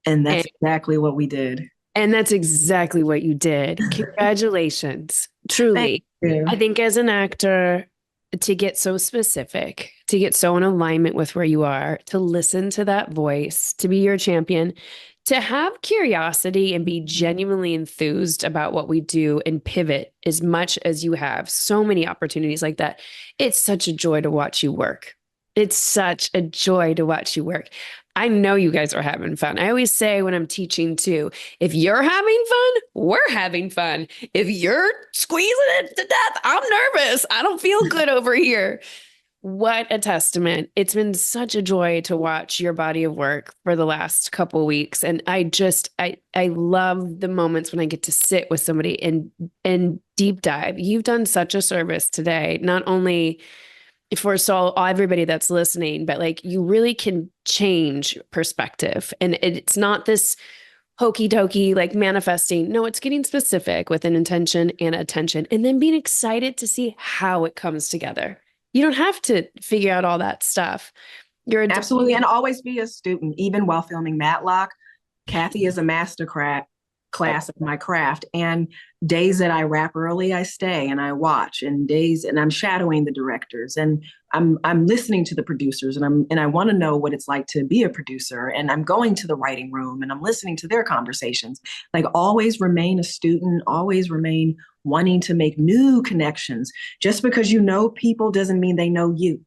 And that's exactly what we did. And that's exactly what you did. Congratulations. Truly. I think as an actor, to get so specific, to get so in alignment with where you are, to listen to that voice, to be your champion, to have curiosity and be genuinely enthused about what we do and pivot as much as you have so many opportunities like that. It's such a joy to watch you work. It's such a joy to watch you work. I know you guys are having fun. I always say when I'm teaching too, if you're having fun, we're having fun. If you're squeezing it to death, I'm nervous. I don't feel good over here. What a testament. It's been such a joy to watch your body of work for the last couple weeks. And I love the moments when I get to sit with somebody and deep dive. You've done such a service today, not only for everybody that's listening, but like you really can change perspective. And it's not this hokey dokey, like manifesting. No, it's getting specific with an intention and attention, and then being excited to see how it comes together. You don't have to figure out all that stuff. Absolutely. And always be a student, even while filming Matlock. Kathy is a master class of my craft. And days that I wrap early, I stay and I watch, and I'm shadowing the directors, and I'm listening to the producers, and I want to know what it's like to be a producer. And I'm going to the writing room and I'm listening to their conversations. Like, always remain a student, always remain wanting to make new connections. Just because you know people doesn't mean they know you.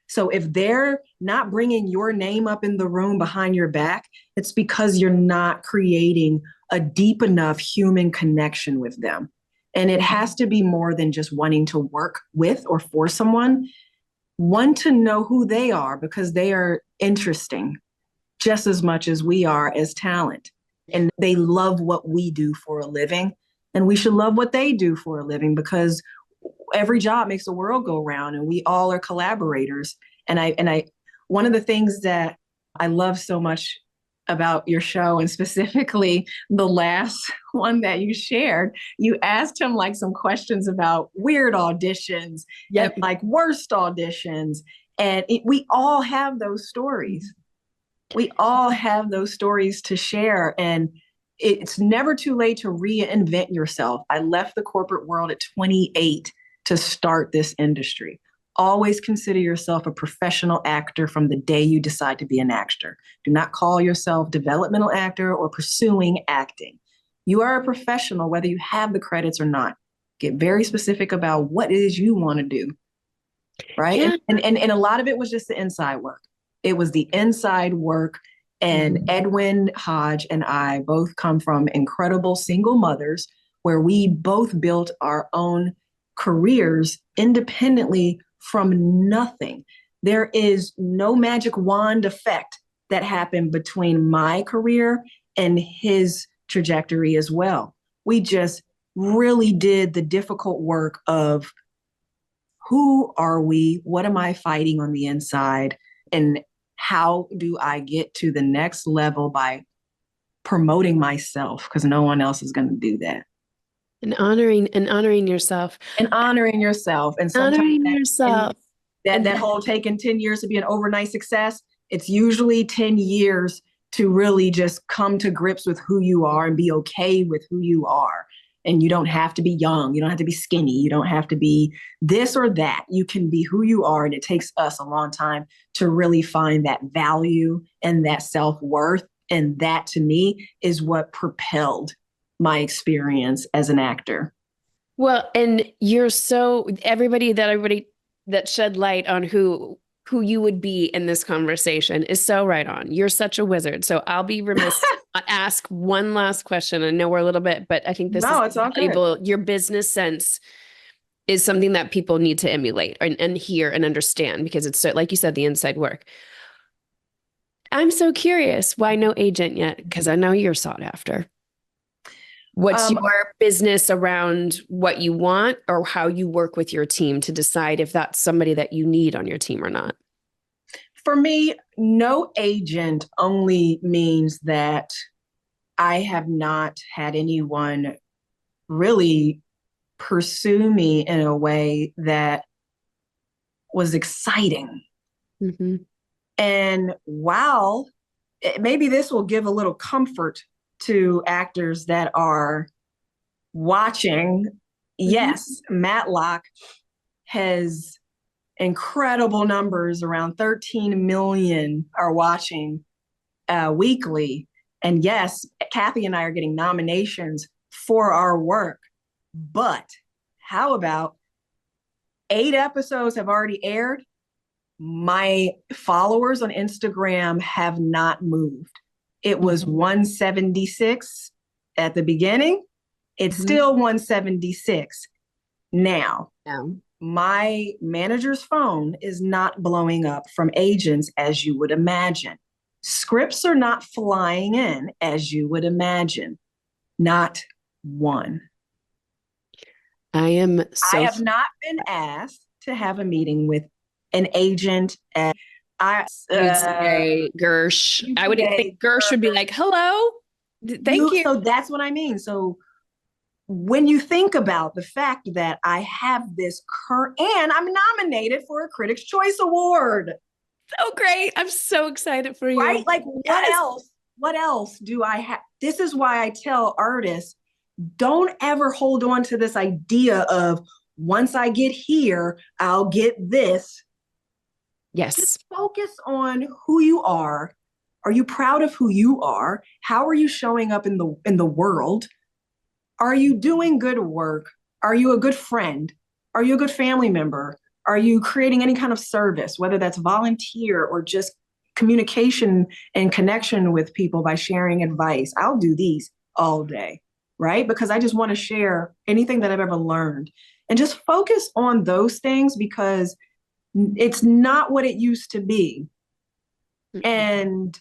So if they're not bringing your name up in the room behind your back, it's because you're not creating a deep enough human connection with them. And it has to be more than just wanting to work with or for someone. Want to know who they are, because they are interesting just as much as we are as talent. And they love what we do for a living. And we should love what they do for a living, because every job makes the world go round, and we all are collaborators. And one of the things that I love so much about your show, and specifically the last one that you shared, you asked him like some questions about weird auditions, and like worst auditions. And we all have those stories. We all have those stories to share. And it's never too late to reinvent yourself. I left the corporate world at 28 to start this industry. Always consider yourself a professional actor from the day you decide to be an actor. Do not call yourself developmental actor or pursuing acting. You are a professional, whether you have the credits or not. Get very specific about what it is you want to do, right? Yeah. And a lot of it was just the inside work. It was the inside work. And Edwin Hodge and I both come from incredible single mothers where we both built our own careers independently from nothing. There is no magic wand effect that happened between my career and his trajectory as well. We just really did the difficult work of who are we? What am I fighting on the inside? And how do I get to the next level by promoting myself? Because no one else is going to do that. And honoring yourself. And honoring yourself. And Honoring yourself. That whole taking 10 years to be an overnight success, it's usually 10 years to really just come to grips with who you are and be okay with who you are. And you don't have to be young. You don't have to be skinny. You don't have to be this or that. You can be who you are. And it takes us a long time to really find that value and that self-worth. And that, to me, is what propelled my experience as an actor. Well, and you're everybody that shed light on who you would be in this conversation is so right on. You're such a wizard. So I'll be remiss to ask one last question. I know we're a little bit, but I think this is valuable. Your business sense is something that people need to emulate and hear and understand, because it's so, like you said, the inside work. I'm so curious, why no agent yet? Because I know you're sought after. What's your business around what you want, or how you work with your team to decide if that's somebody that you need on your team or not? For me, no agent only means that I have not had anyone really pursue me in a way that was exciting. Mm-hmm. And while maybe this will give a little comfort to actors that are watching, yes, Matlock has incredible numbers. Around 13 million are watching weekly. And yes, Kathy and I are getting nominations for our work. But how about 8 episodes have already aired My followers on Instagram have not moved. It was 176 at the beginning. It's still 176 now. My manager's phone is not blowing up from agents as you would imagine. Scripts are not flying in as you would imagine. Not one. I have not been asked to have a meeting with an agent at would say Gersh. I would think Gersh would be like, hello, thank you. So that's what I mean. So when you think about the fact that I have this and I'm nominated for a Critics' Choice Award. So great. I'm so excited for you. Right? Like, what else? What else do I have? This is why I tell artists, don't ever hold on to this idea of once I get here, I'll get this. Yes. Just focus on who you are. Are you proud of who you are? How are you showing up in the world? Are you doing good work? Are you a good friend? Are you a good family member? Are you creating any kind of service, whether that's volunteer or just communication and connection with people by sharing advice? I'll do these all day, right? Because I just want to share anything that I've ever learned and just focus on those things because it's not what it used to be. And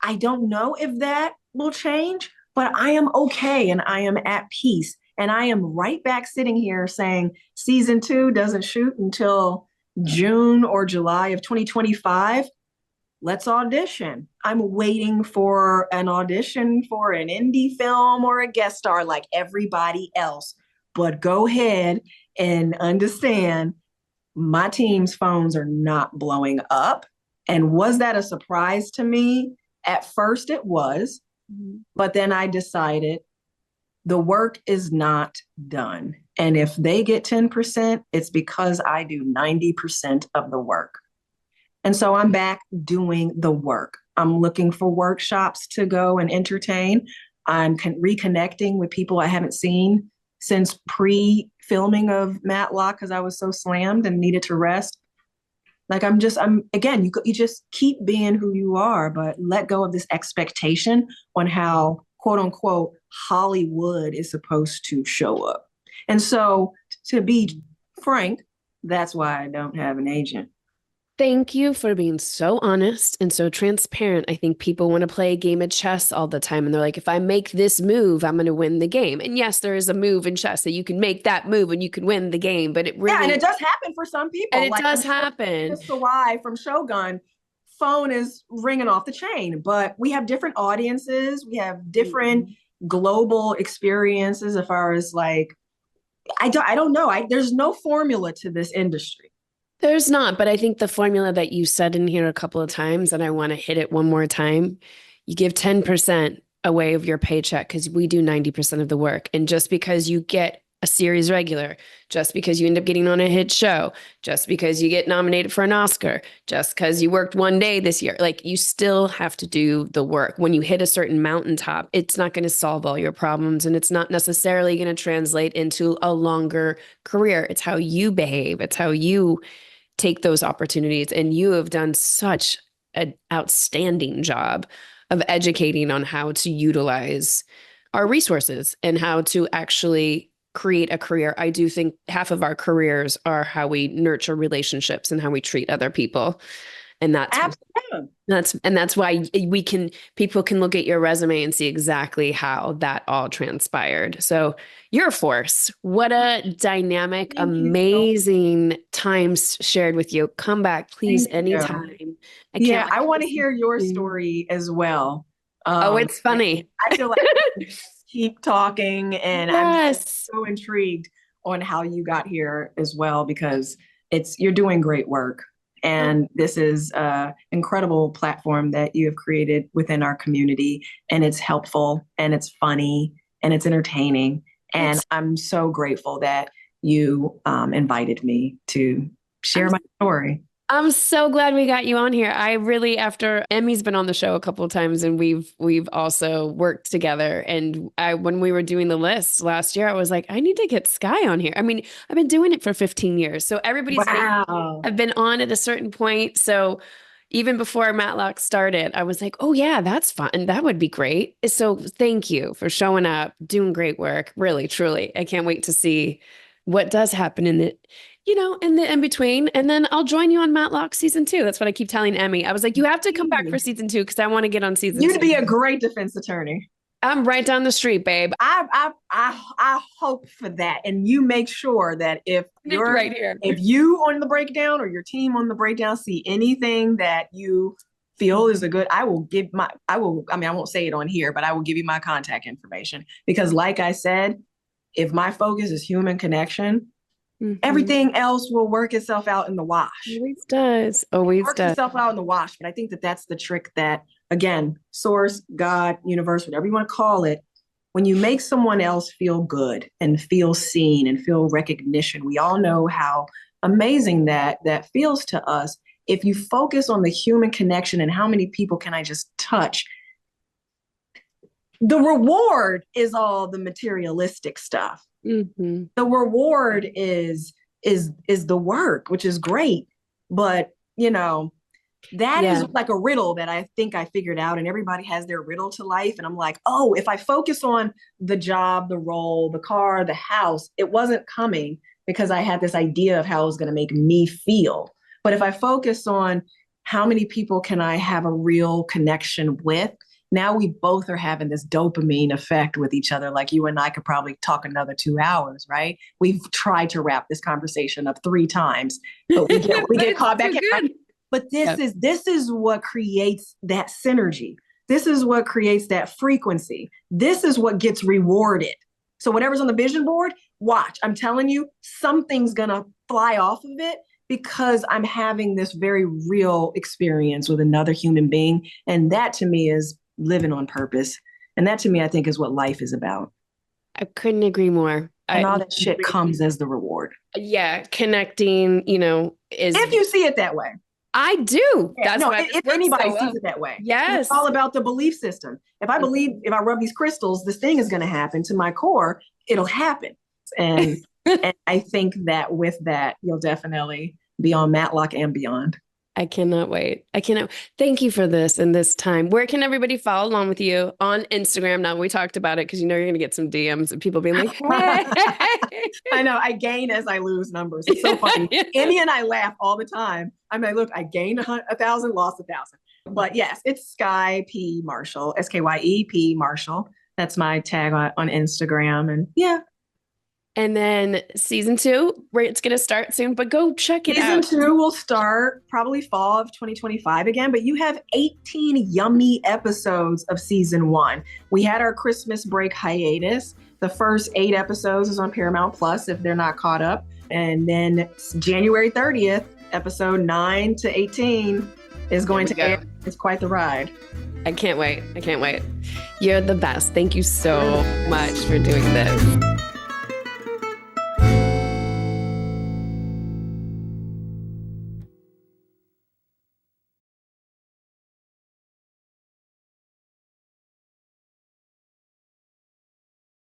I don't know if that will change, but I am okay and I am at peace. And I am right back sitting here saying season 2 doesn't shoot until June or July of 2025. Let's audition. I'm waiting for an audition for an indie film or a guest star like everybody else. But go ahead and understand my team's phones are not blowing up. And was that a surprise to me? At first it was, but then I decided the work is not done. And if they get 10%, it's because I do 90% of the work. And so I'm back doing the work. I'm looking for workshops to go and entertain. I'm reconnecting with people I haven't seen since pre-filming of Matlock because I was so slammed and needed to rest. Like again, you just keep being who you are, but let go of this expectation on how, quote unquote, Hollywood is supposed to show up. And so to be frank, that's why I don't have an agent. Thank you for being so honest and so transparent. I think people want to play a game of chess all the time. And they're like, if I make this move, I'm going to win the game. And yes, there is a move in chess that you can make that move and you can win the game. But it really... Yeah, and it does happen for some people. And it does happen. Skye from Shogun, phone is ringing off the chain. But we have different audiences. We have different global experiences as far as like, I don't know. There's no formula to this industry. There's not, but I think the formula that you said in here a couple of times, and I want to hit it one more time, you give 10% away of your paycheck because we do 90% of the work. And just because you get a series regular, just because you end up getting on a hit show, just because you get nominated for an Oscar, just because you worked one day this year, like you still have to do the work. When you hit a certain mountaintop, it's not going to solve all your problems and it's not necessarily going to translate into a longer career. It's how you behave. It's how you take those opportunities. And you have done such an outstanding job of educating on how to utilize our resources and how to actually create a career. I do think half of our careers are how we nurture relationships and how we treat other people. And that's why people can look at your resume and see exactly how that all transpired. So you're a force. What a dynamic, amazing times shared with you. Come back, please, anytime. I want to hear your story as well. It's funny. I feel like keep talking and I'm so intrigued on how you got here as well, because you're doing great work. And this is an incredible platform that you have created within our community. And it's helpful and it's funny and it's entertaining. And I'm so grateful that you invited me to share my story. I'm so glad we got you on here. I really, after Emmy's been on the show a couple of times and we've also worked together. And when we were doing the list last year, I was like, I need to get Skye on here. I mean, I've been doing it for 15 years. So everybody's have been on at a certain point. So even before Matlock started, I was like, oh yeah, that's fun. That would be great. So thank you for showing up, doing great work. Really, truly. I can't wait to see what does happen in the in between. And then I'll join you on Matlock season 2. That's what I keep telling Emmy. I was like, you have to come back for season 2 because I want to get on season 2. You'd be a great defense attorney. I'm right down the street, babe. I hope for that. And you make sure that if you're right here, if you on the breakdown or your team on the breakdown see anything that you feel is a good, I won't say it on here, but I will give you my contact information. Because like I said, if my focus is human connection, everything else will work itself out in the wash. Always does. Always works does. itself out in the wash. But I think that that's the trick that, again, source, God, universe, whatever you want to call it, when you make someone else feel good and feel seen and feel recognition, we all know how amazing that feels to us. If you focus on the human connection and how many people can I just touch, the reward is all the materialistic stuff. Mm-hmm. The reward is the work, which is great. But, that is like a riddle that I think I figured out, and everybody has their riddle to life. And I'm like, oh, if I focus on the job, the role, the car, the house, it wasn't coming because I had this idea of how it was going to make me feel. But if I focus on how many people can I have a real connection with, now we both are having this dopamine effect with each other. Like you and I could probably talk another 2 hours, right? We've tried to wrap this conversation up 3 times, but we get caught back in. But this is what creates that synergy. This is what creates that frequency. This is what gets rewarded. So whatever's on the vision board, watch. I'm telling you, something's gonna fly off of it because I'm having this very real experience with another human being. And that to me is living on purpose. And that to me, I think is what life is about. I couldn't agree more. And all that shit comes as the reward. Yeah. Connecting, is. If you see it that way. I do. Yeah, That's why if anybody sees it that way. Yes. It's all about the belief system. If I believe, if I rub these crystals, this thing is going to happen to my core, it'll happen. And, and I think that with that, you'll definitely be on Matlock and beyond. I cannot wait. Thank you for this and this time. Where can everybody follow along with you on Instagram? Now we talked about it because you're going to get some DMs and people being like, hey. I know. I gain as I lose numbers. It's so funny. Emmy and I laugh all the time. I'm like, look, I gained 1,000, lost 1,000. But yes, it's Skye P Marshall, SKYE Marshall. That's my tag on Instagram. And yeah. And then season 2, where it's going to start soon, but go check it out. Season 2 will start probably fall of 2025 again, but you have 18 yummy episodes of season 1. We had our Christmas break hiatus. The first 8 episodes is on Paramount Plus if they're not caught up. And then January 30th, episode 9 to 18 is going to air. It's quite the ride. I can't wait. You're the best. Thank you so much for doing this.